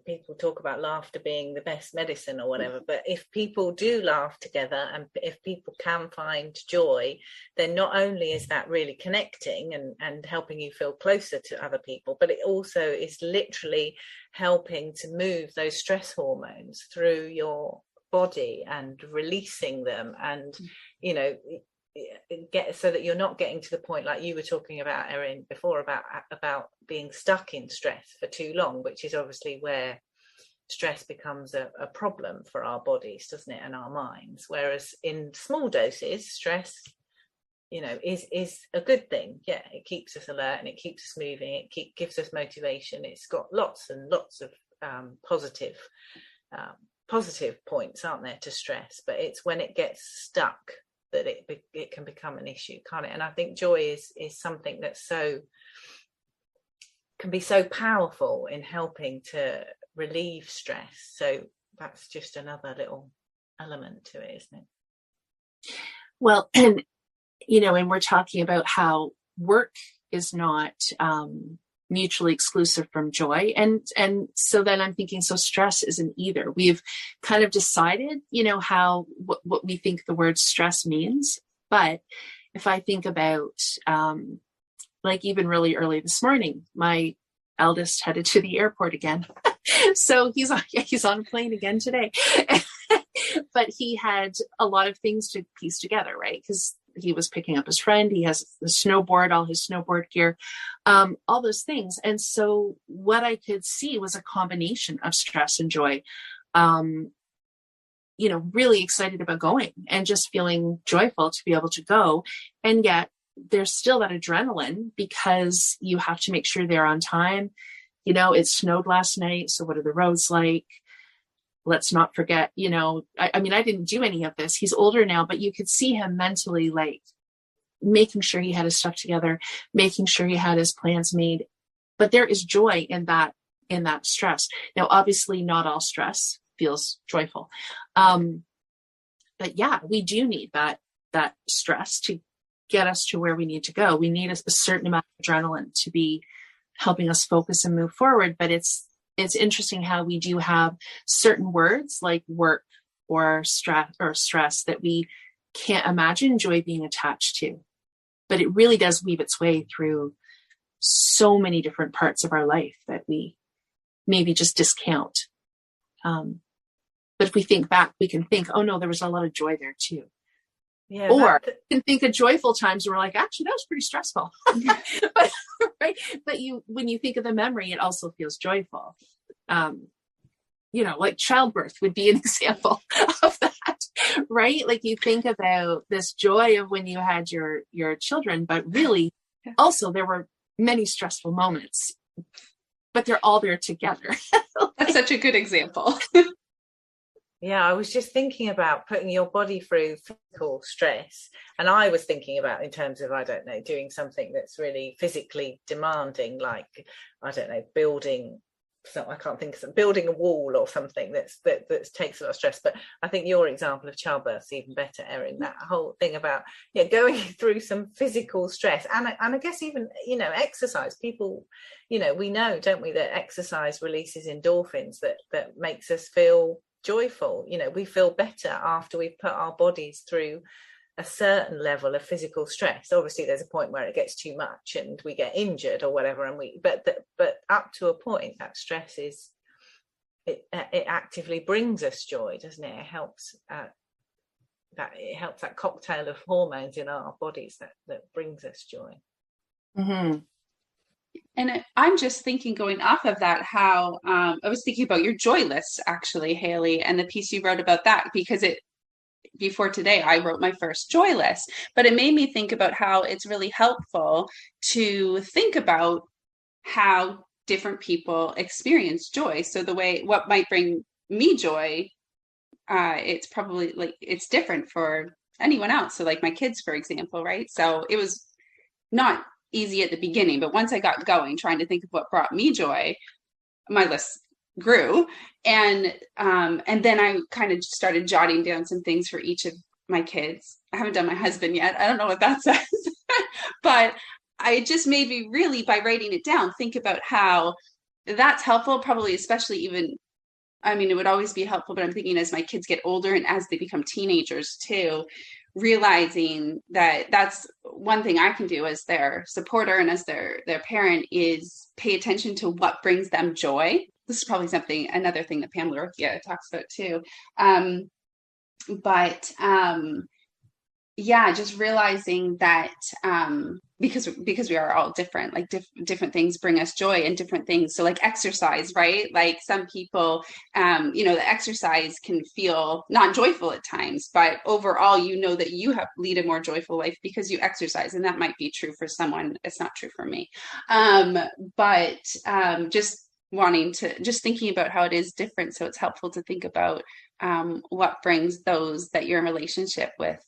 people talk about laughter being the best medicine or whatever, but if people do laugh together and if people can find joy, then not only is that really connecting and helping you feel closer to other people, but it also is literally helping to move those stress hormones through your body and releasing them, and get so that you're not getting to the point like you were talking about, Erin, before, about being stuck in stress for too long, which is obviously where stress becomes a problem for our bodies, doesn't it, and our minds. Whereas in small doses, stress is a good thing. Yeah, it keeps us alert and it keeps us moving, it gives us motivation. It's got lots and lots of positive points, aren't there, to stress. But it's when it gets stuck that it can become an issue, can't it? And I think joy is something that's so can be so powerful in helping to relieve stress. So that's just another little element to it, isn't it? Well, and and we're talking about how work is not mutually exclusive from joy, and so then I'm thinking, so stress isn't either. We've kind of decided, how what we think the word stress means. But if I think about like even really early this morning, my eldest headed to the airport again. So he's on a plane again today. But he had a lot of things to piece together, right? Because he was picking up his friend. He has the snowboard, all his snowboard gear, all those things. And so what I could see was a combination of stress and joy. Really excited about going and just feeling joyful to be able to go. And yet there's still that adrenaline because you have to make sure they're on time. It snowed last night. So what are the roads like? Let's not forget, I mean, I didn't do any of this. He's older now, but you could see him mentally, like making sure he had his stuff together, making sure he had his plans made. But there is joy in that stress. Now, obviously not all stress feels joyful. But yeah, we do need that stress to get us to where we need to go. We need a certain amount of adrenaline to be helping us focus and move forward. But it's interesting how we do have certain words like work or stress that we can't imagine joy being attached to. But it really does weave its way through so many different parts of our life that we maybe just discount. But if we think back, we can think, oh no, there was a lot of joy there too. Yeah, or you can think of joyful times where we're like, actually, that was pretty stressful. but, right? But when you think of the memory, it also feels joyful. Like childbirth would be an example of that, right? Like you think about this joy of when you had your children, but really also there were many stressful moments, but they're all there together. That's such a good example. Yeah, I was just thinking about putting your body through physical stress. And I was thinking about in terms of, I don't know, doing something that's really physically demanding, like, I don't know, building a wall or something that takes a lot of stress. But I think your example of childbirth is even better, Erin. That whole thing about going through some physical stress. And I guess even, exercise. People, we know, don't we, that exercise releases endorphins that makes us feel joyful. We feel better after we've put our bodies through a certain level of physical stress. Obviously there's a point where it gets too much and we get injured or whatever, but up to a point, that stress it actively brings us joy, doesn't it? It helps that cocktail of hormones in our bodies that brings us joy. Mm-hmm. And I'm just thinking, going off of that, how I was thinking about your joy list, actually, Haley, and the piece you wrote about that, because before today, I wrote my first joy list, but it made me think about how it's really helpful to think about how different people experience joy. So what might bring me joy, it's probably it's different for anyone else. So like my kids, for example, right? So it was not easy at the beginning, but once I got going, trying to think of what brought me joy, my list grew. And then I kind of started jotting down some things for each of my kids. I haven't done my husband yet. I don't know what that says, but it just made me really, by writing it down, think about how that's helpful, probably, especially even, I mean, it would always be helpful, but I'm thinking as my kids get older and as they become teenagers too, realizing that that's one thing I can do as their supporter and as their parent is pay attention to what brings them joy. This is probably another thing that Pamela Rickia talks about too. Just realizing that because we are all different, like different things bring us joy and different things. So like exercise, right? Like some people, the exercise can feel not joyful at times, but overall, that you lead a more joyful life because you exercise, and that might be true for someone. It's not true for me. Just thinking about how it is different. So it's helpful to think about what brings those that you're in relationship with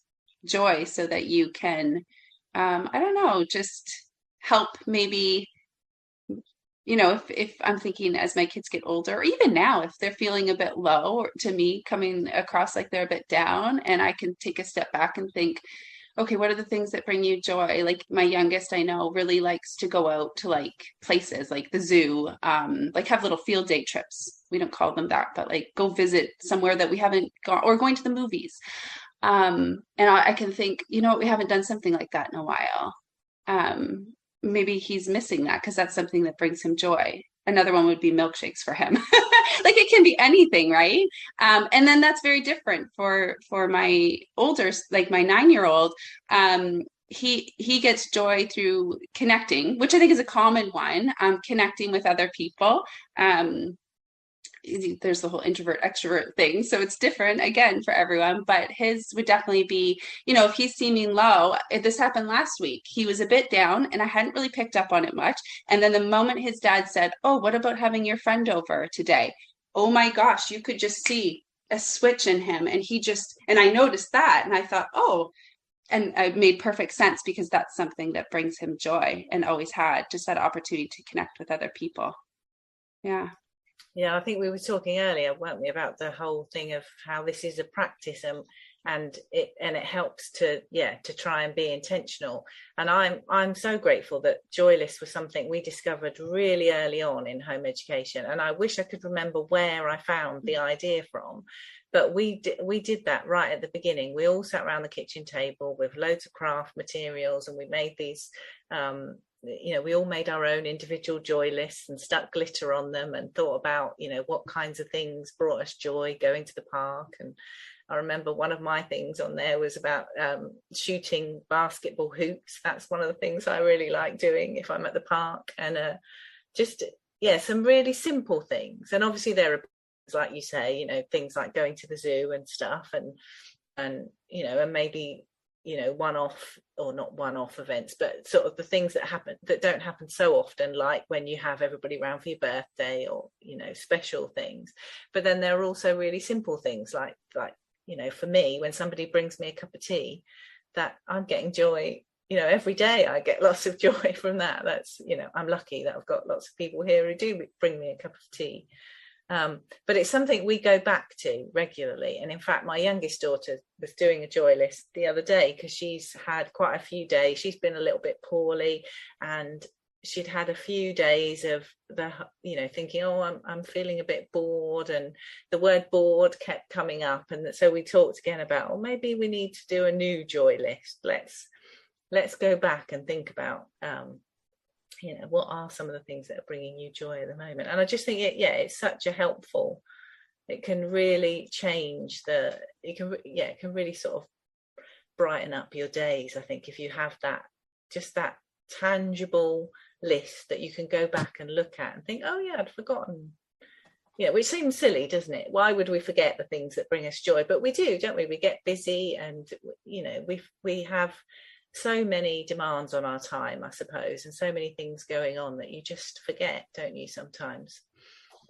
joy, so that you can, just help maybe you know, if I'm thinking as my kids get older, or even now, if they're feeling a bit low, or to me coming across like they're a bit down, and I can take a step back and think, okay, what are the things that bring you joy? Like my youngest, I know, really likes to go out to like places like the zoo, like have little field day trips. We don't call them that, but like go visit somewhere that we haven't gone, or going to the movies. And I can think, you know what, we haven't done something like that in a while. Maybe he's missing that because that's something that brings him joy. Another one would be milkshakes for him. Like it can be anything, right? And then that's very different for my older, like my 9-year-old. He gets joy through connecting, which I think is a common one. Connecting with other people. There's the whole introvert extrovert thing, so it's different again for everyone, but his would definitely be, you know, if he's seeming low. This happened last week. He was a bit down and I hadn't really picked up on it much, and then the moment his dad said, oh, what about having your friend over today? Oh my gosh, you could just see a switch in him, and I noticed that, and I thought, oh, and it made perfect sense, because that's something that brings him joy and always had, just that opportunity to connect with other people. Yeah, I think we were talking earlier, weren't we, about the whole thing of how this is a practice, and it helps to try and be intentional. And I'm so grateful that Joy List was something we discovered really early on in home education, and I wish I could remember where I found the idea from. But we did that right at the beginning. We all sat around the kitchen table with loads of craft materials, and we made these we all made our own individual joy lists and stuck glitter on them and thought about, what kinds of things brought us joy going to the park. And I remember one of my things on there was about shooting basketball hoops. That's one of the things I really like doing if I'm at the park. And some really simple things. And obviously there are things, like you say, things like going to the zoo and stuff, and maybe one-off, or not one-off events, but sort of the things that don't happen so often, like when you have everybody around for your birthday, or special things. But then there are also really simple things like for me, when somebody brings me a cup of tea, that I'm getting joy. Every day I get lots of joy from that. That's I'm lucky that I've got lots of people here who do bring me a cup of tea. But it's something we go back to regularly. And in fact, my youngest daughter was doing a joy list the other day, because she's had quite a few days. She's been a little bit poorly, and she'd had a few days of thinking, oh, I'm feeling a bit bored, and the word bored kept coming up. And so we talked again about, oh, maybe we need to do a new joy list. Let's go back and think about what are some of the things that are bringing you joy at the moment. And I just think it's such a helpful, it can really change it can really sort of brighten up your days, I think, if you have that tangible list that you can go back and look at and think, oh yeah, I'd forgotten, which seems silly, doesn't it? Why would we forget the things that bring us joy? But we do, don't we? We get busy, and we have so many demands on our time, I suppose, and so many things going on that you just forget, don't you, sometimes,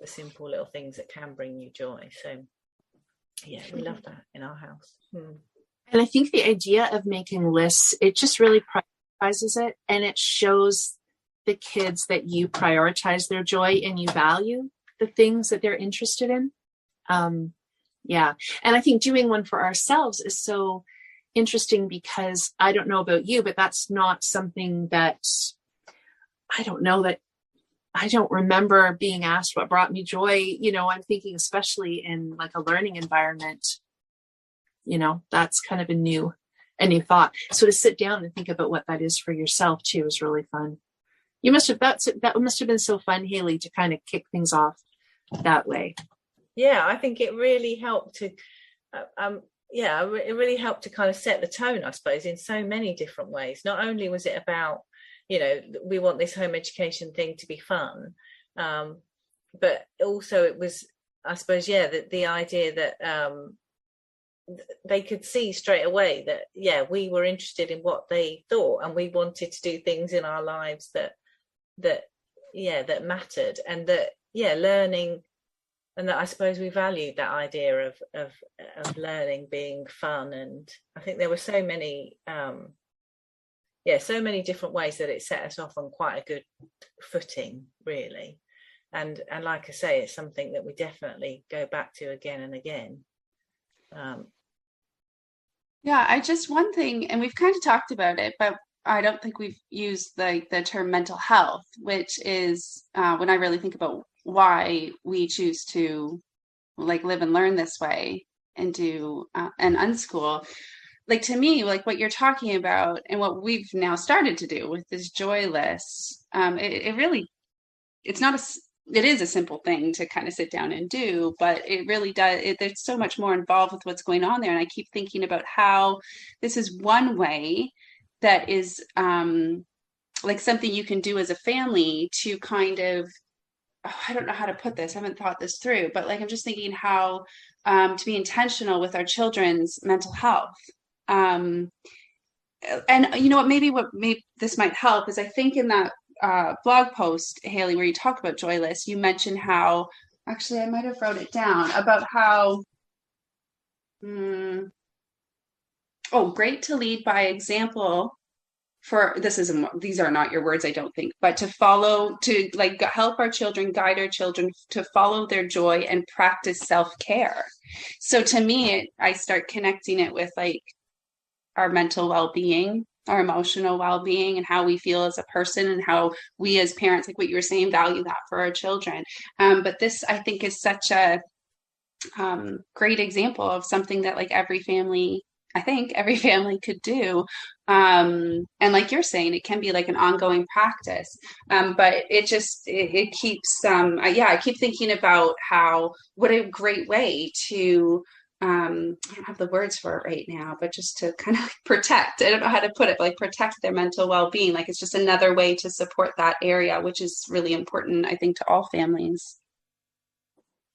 the simple little things that can bring you joy. So yeah, we love that in our house. And I think the idea of making lists, it just really prioritizes it, and it shows the kids that you prioritize their joy and you value the things that they're interested in. And I think doing one for ourselves is so interesting, because I don't know about you, but that's not something that I don't remember being asked what brought me joy. I'm thinking especially in like a learning environment, that's kind of a new thought. So to sit down and think about what that is for yourself too is really fun. That must have been so fun, Haley, to kind of kick things off that way. Yeah, I think it really helped to it really helped to kind of set the tone, I suppose, in so many different ways. Not only was it about, we want this home education thing to be fun, but also it was, I suppose, the idea that they could see straight away that, we were interested in what they thought, and we wanted to do things in our lives that mattered, and that, learning. And that I suppose we valued that idea of learning being fun. And I think there were so many so many different ways that it set us off on quite a good footing, really. And like I say, it's something that we definitely go back to again and again. Yeah, I just one thing, and we've kind of talked about it, but I don't think we've used the term mental health, which is when I really think about why we choose to like live and learn this way and do and unschool. Like to me, like what you're talking about and what we've now started to do with this joy list, it really, it's not it is a simple thing to kind of sit down and do, but it really does. There's so much more involved with what's going on there. And I keep thinking about how this is one way that is like something you can do as a family to kind of, I don't know how to put this. I haven't thought this through, but like, I'm just thinking how to be intentional with our children's mental health. And you know what this might help is I think in that blog post, Haley, where you talk about Joyless, you mentioned how, actually I might have wrote it down, about how, great to lead by example for, these are not your words, I don't think, but to like help our children, guide our children to follow their joy and practice self-care. So to me, I start connecting it with like our mental well-being, our emotional well-being, and how we feel as a person, and how we as parents, like what you were saying, value that for our children. But this, I think, is such a great example of something that like every family could do. And like you're saying, it can be like an ongoing practice. But it keeps, I keep thinking about what a great way to, I don't have the words for it right now, but just to kind of protect, I don't know how to put it, but like protect their mental well-being. Like it's just another way to support that area, which is really important, I think, to all families.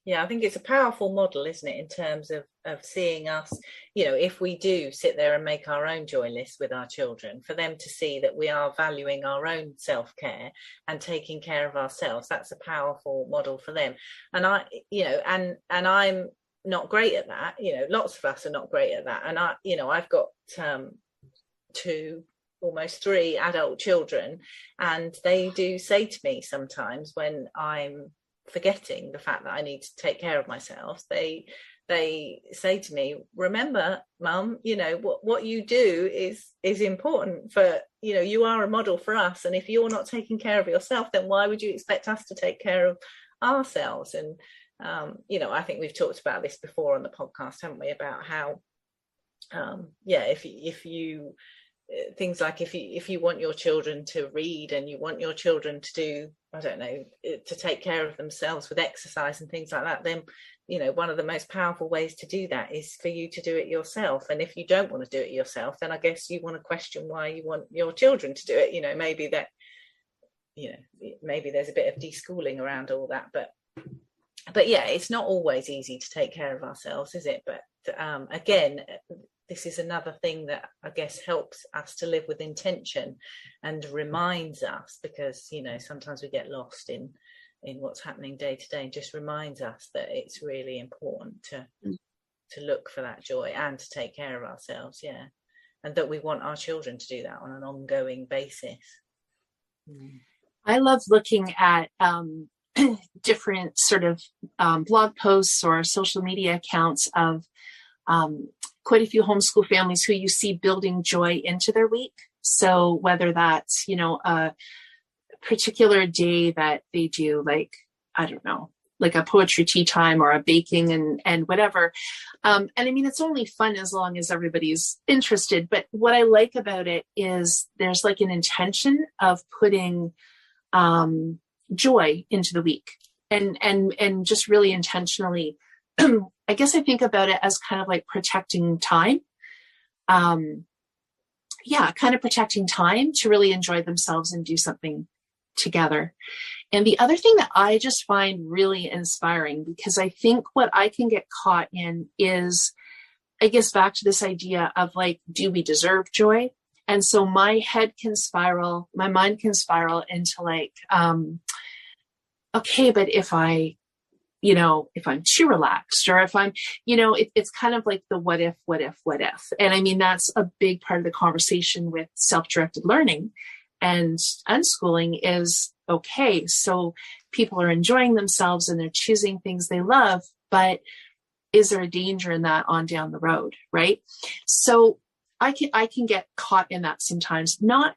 Yeah, I think it's a powerful model, isn't it, in terms of seeing us, you know, if we do sit there and make our own joy list with our children, for them to see that we are valuing our own self-care and taking care of ourselves. That's a powerful model for them. And I'm not great at that. You know, lots of us are not great at that. And I've got 2, almost 3 adult children, and they do say to me sometimes when I'm forgetting the fact that I need to take care of myself, they say to me, remember, Mum, you know, what you do is important for, you know, you are a model for us, and if you're not taking care of yourself, then why would you expect us to take care of ourselves? And I think we've talked about this before on the podcast, haven't we, about how if you things like if you want your children to read, and you want your children to do, I don't know, to take care of themselves with exercise and things like that, then, you know, one of the most powerful ways to do that is for you to do it yourself. And if you don't want to do it yourself, then I guess you want to question why you want your children to do it. You know, maybe there's a bit of deschooling around all that, but yeah, it's not always easy to take care of ourselves, is it? But again, this is another thing that I guess helps us to live with intention and reminds us, because, you know, sometimes we get lost in what's happening day to day, and just reminds us that it's really important to look for that joy and to take care of ourselves. Yeah. And that we want our children to do that on an ongoing basis. I love looking at different sort of blog posts or social media accounts of quite a few homeschool families who you see building joy into their week. So whether that's, you know, a particular day that they do, like, I don't know, like a poetry tea time or a baking and whatever. And I mean, it's only fun as long as everybody's interested. But what I like about it is there's like an intention of putting joy into the week, and just really intentionally. I guess I think about it as kind of like protecting time. Kind of protecting time to really enjoy themselves and do something together. And the other thing that I just find really inspiring, because I think what I can get caught in is, I guess, back to this idea of like, do we deserve joy? And so my mind can spiral into like, okay, but if I if I'm too relaxed, or if I'm, it's kind of like the what if. And I mean, that's a big part of the conversation with self-directed learning and unschooling is, okay, so people are enjoying themselves and they're choosing things they love, but is there a danger in that on down the road? Right. So I can get caught in that sometimes, not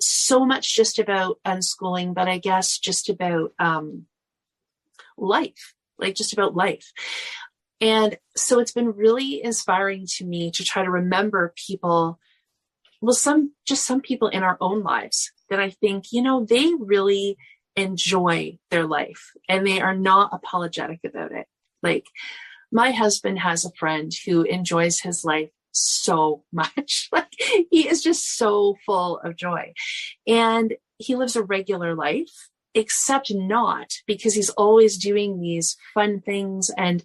so much just about unschooling, but I guess just about, life, like just about life. And so it's been really inspiring to me to try to remember people, some people in our own lives that I think, they really enjoy their life and they are not apologetic about it. Like my husband has a friend who enjoys his life so much. Like he is just so full of joy and he lives a regular life, except not because he's always doing these fun things and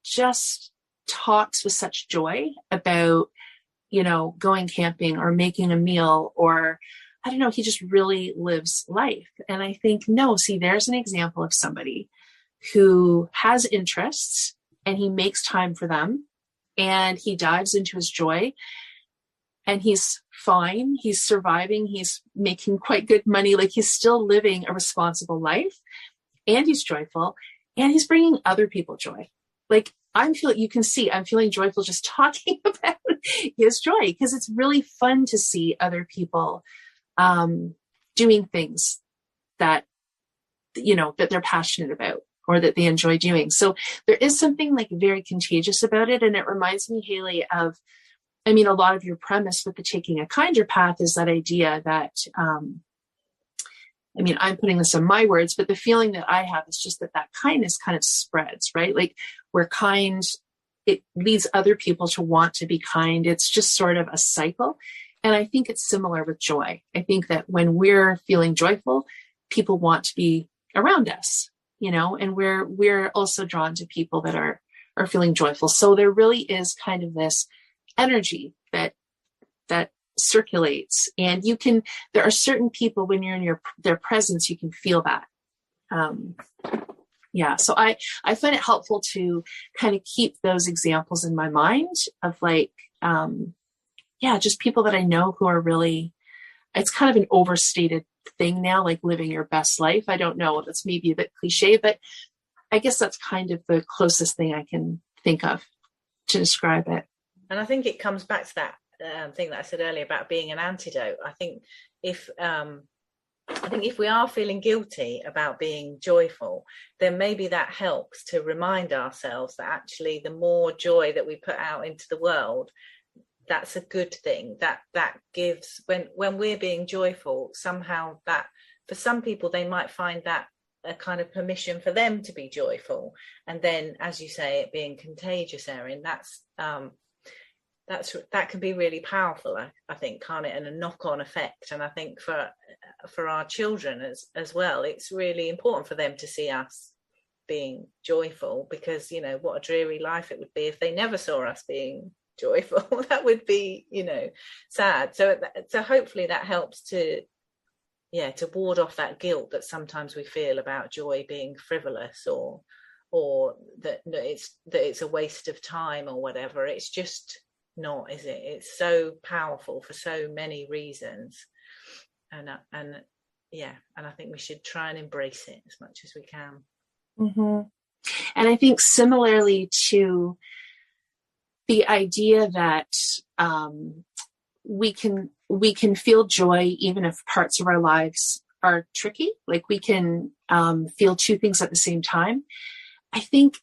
just talks with such joy about, going camping or making a meal, or I don't know, he just really lives life. And I think, no, see, there's an example of somebody who has interests and he makes time for them and he dives into his joy and he's fine. He's surviving. He's making quite good money. Like he's still living a responsible life and he's joyful and he's bringing other people joy. Like I'm feeling joyful just talking about his joy because it's really fun to see other people doing things that, that they're passionate about or that they enjoy doing. So there is something like very contagious about it. And it reminds me, Haley, of, a lot of your premise with the taking a kinder path is that idea that, I'm putting this in my words, but the feeling that I have is just that kindness kind of spreads, right? Like we're kind, it leads other people to want to be kind. It's just sort of a cycle. And I think it's similar with joy. I think that when we're feeling joyful, people want to be around us, and we're also drawn to people that are feeling joyful. So there really is kind of this energy that circulates, and there are certain people when you're in their presence, you can feel that. So I find it helpful to kind of keep those examples in my mind of like, just people that I know who are really, it's kind of an overstated thing now, like living your best life. I don't know, that's maybe a bit cliche, but I guess that's kind of the closest thing I can think of to describe it. And I think it comes back to that thing that I said earlier about being an antidote. I think if we are feeling guilty about being joyful, then maybe that helps to remind ourselves that actually the more joy that we put out into the world, that's a good thing. That gives, when we're being joyful, somehow that for some people they might find that a kind of permission for them to be joyful. And then, as you say, it being contagious, Erin, that can be really powerful, I think, can't it? And a knock-on effect. And I think for our children as well, it's really important for them to see us being joyful, because what a dreary life it would be if they never saw us being joyful. That would be sad. So hopefully that helps to ward off that guilt that sometimes we feel about joy being frivolous or that it's a waste of time or whatever. It's just not, is it? It's so powerful for so many reasons, and I think we should try and embrace it as much as we can. Mm-hmm. And I think similarly to the idea that we can feel joy even if parts of our lives are tricky, like we can feel two things at the same time. I think,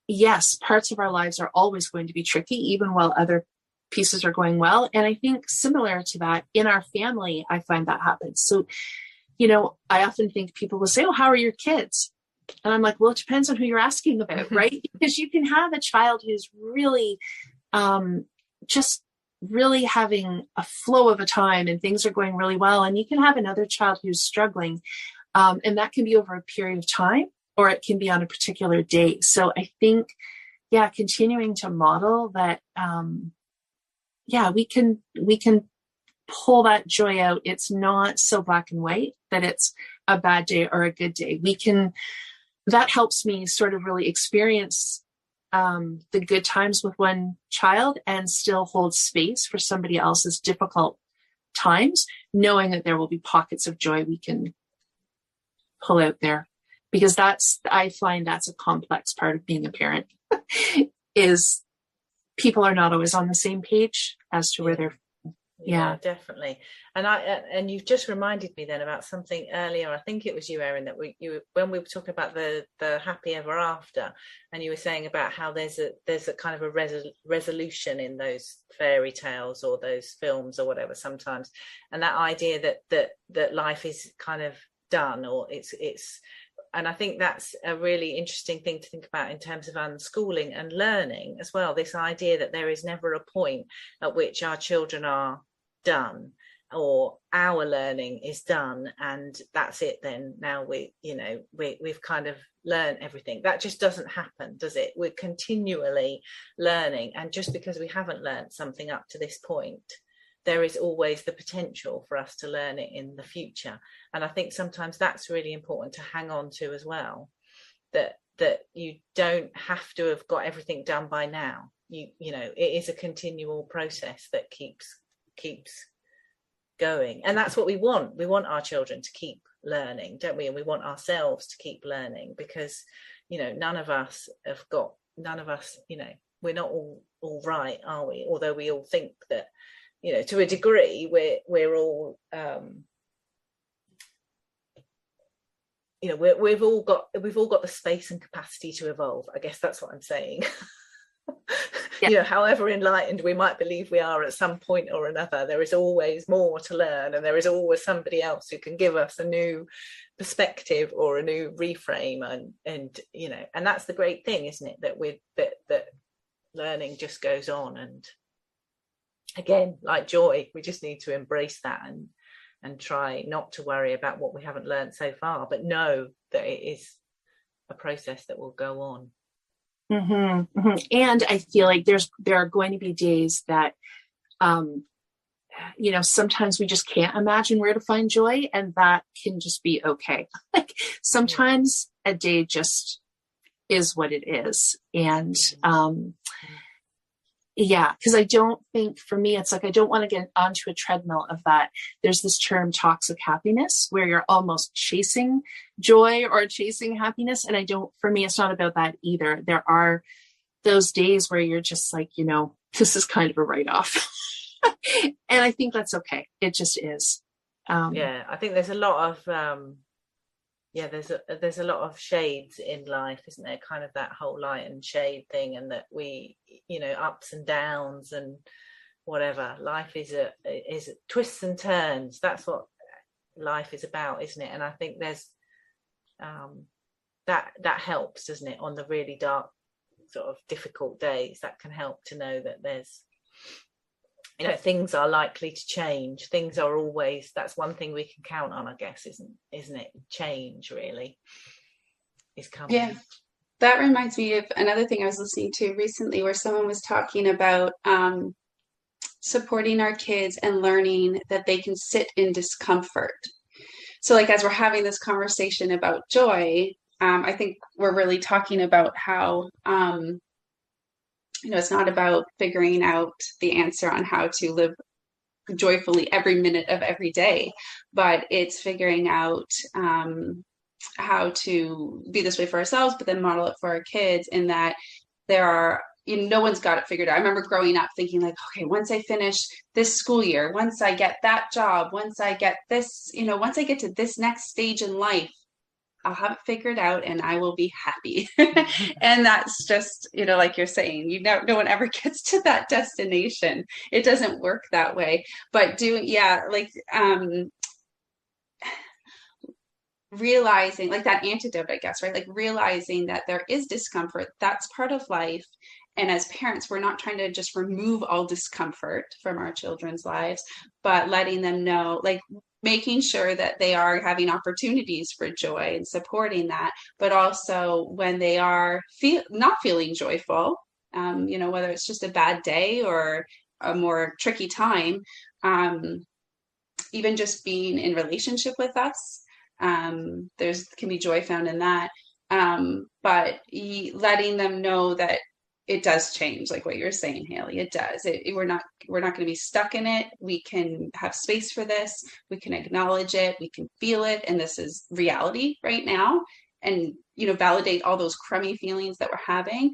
yes, parts of our lives are always going to be tricky, even while other pieces are going well. And I think similar to that, in our family, I find that happens. So, I often think people will say, oh, how are your kids? And I'm like, well, it depends on who you're asking about, right? Because you can have a child who's really just really having a flow of a time and things are going really well. And you can have another child who's struggling. And that can be over a period of time, or it can be on a particular day. So I think, continuing to model that, we can pull that joy out, it's not so black and white that it's a bad day or a good day. That helps me sort of really experience the good times with one child and still hold space for somebody else's difficult times, knowing that there will be pockets of joy we can pull out there. Because I find that's a complex part of being a parent is people are not always on the same page as to where they're. Yeah, definitely. And you've just reminded me then about something earlier. I think it was you, Erin, that when we were talking about the happy ever after, and you were saying about how there's a kind of a resolution in those fairy tales or those films or whatever sometimes, and that idea that life is kind of done, or it's. And I think that's a really interesting thing to think about in terms of unschooling and learning as well. This idea that there is never a point at which our children are done or our learning is done and that's it then. Now we've kind of learned everything. That just doesn't happen, does it? We're continually learning, and just because we haven't learned something up to this point, there is always the potential for us to learn it in the future. And I think sometimes that's really important to hang on to as well, that you don't have to have got everything done by now. It is a continual process that keeps going. And that's what we want. We want our children to keep learning, don't we? And we want ourselves to keep learning, because, none of us, we're not all right, are we? Although we all think that, to a degree, we're all, we've all got the space and capacity to evolve. I guess that's what I'm saying. Yeah. However enlightened we might believe we are at some point or another, there is always more to learn, and there is always somebody else who can give us a new perspective or a new reframe, and that's the great thing, isn't it? That learning just goes on, and again, like joy, we just need to embrace that and try not to worry about what we haven't learned so far, but know that it is a process that will go on. Mm-hmm, mm-hmm. And I feel like there are going to be days that, sometimes we just can't imagine where to find joy, and that can just be okay. Like sometimes a day just is what it is. And, because I don't think, for me, it's like I don't want to get onto a treadmill of that. There's this term toxic happiness where you're almost chasing joy or chasing happiness. And for me, it's not about that either. There are those days where you're just like, this is kind of a write-off. And I think that's okay. It just is. I think there's a lot of, there's a lot of shades in life, isn't there? Kind of that whole light and shade thing, and that we, ups and downs and whatever. Life is twists and turns. That's what life is about, isn't it? And I think there's that helps, doesn't it? On the really dark, sort of difficult days, that can help to know that there's, things are likely to change. Things are always, that's one thing we can count on, I guess, isn't it? Change really is coming. Yeah, that reminds me of another thing I was listening to recently, where someone was talking about supporting our kids and learning that they can sit in discomfort. So like, as we're having this conversation about joy, I think we're really talking about how it's not about figuring out the answer on how to live joyfully every minute of every day, but it's figuring out how to be this way for ourselves, but then model it for our kids, in that there are, no one's got it figured out. I remember growing up thinking like, okay, once I finish this school year, once I get that job, once I get this, once I get to this next stage in life, I'll have it figured out and I will be happy. And that's just, like you're saying, no one ever gets to that destination. It doesn't work that way. But realizing, like that antidote, I guess, right? Like realizing that there is discomfort, that's part of life. And as parents, we're not trying to just remove all discomfort from our children's lives, but letting them know, like making sure that they are having opportunities for joy and supporting that, but also when they are not feeling joyful, whether it's just a bad day or a more tricky time, even just being in relationship with us. There's can be joy found in that. But letting them know that it does change, like what you're saying, Haley. It does. We're not going to be stuck in it. We can have space for this. We can acknowledge it. We can feel it, and this is reality right now. And validate all those crummy feelings that we're having.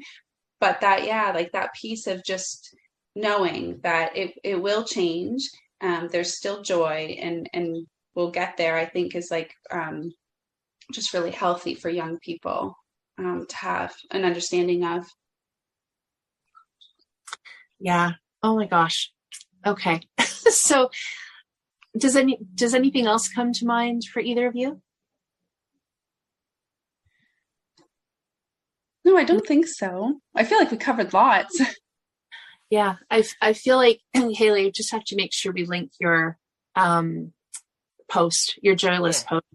But that, like that piece of just knowing that it will change. There's still joy, and we'll get there. I think is like just really healthy for young people to have an understanding of. Yeah. Oh my gosh. Okay. So does anything else come to mind for either of you? No, I don't think so. I feel like we covered lots. Yeah. I feel like, Haley, I just have to make sure we link your post, your joy list post.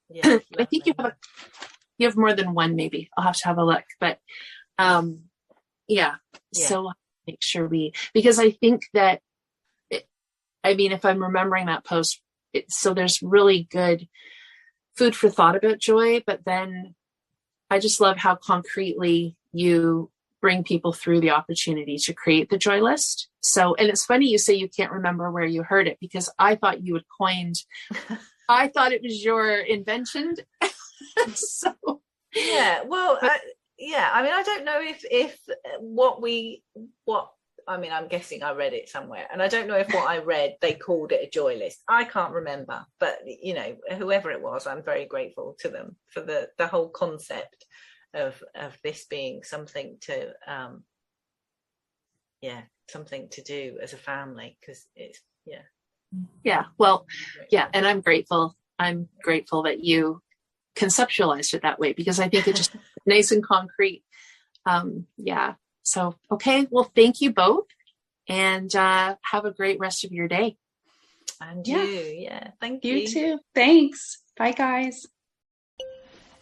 Yeah, I think you have more than one, maybe. I'll have to have a look, but so make sure because I think that if I'm remembering that post, so there's really good food for thought about joy, but then I just love how concretely you bring people through the opportunity to create the joy list. So, and it's funny you say you can't remember where you heard it, because I thought you had coined, I thought it was your invention. So yeah, well, I don't know if I'm guessing I read it somewhere, and I don't know if what I read, they called it a joy list. I can't remember, but whoever it was, I'm very grateful to them for the whole concept of this being something to something to do as a family, because it's and I'm grateful that you conceptualized it that way, because I think it just nice and concrete. So, okay. Well, thank you both, and have a great rest of your day. And you. Thank you. You too. Thanks. Bye, guys.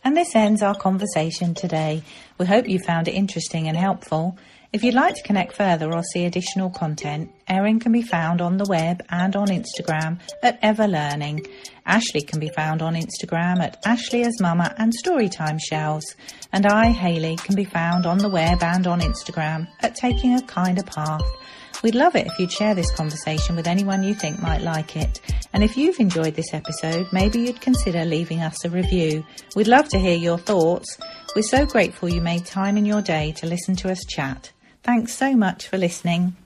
And this ends our conversation today. We hope you found it interesting and helpful. If you'd like to connect further or see additional content, Erin can be found on the web and on Instagram at Everlearning. Ashley can be found on Instagram at Ashley as Mama and Storytime Shelves. And I, Hayley, can be found on the web and on Instagram at Taking a Kinder Path. We'd love it if you'd share this conversation with anyone you think might like it. And if you've enjoyed this episode, maybe you'd consider leaving us a review. We'd love to hear your thoughts. We're so grateful you made time in your day to listen to us chat. Thanks so much for listening.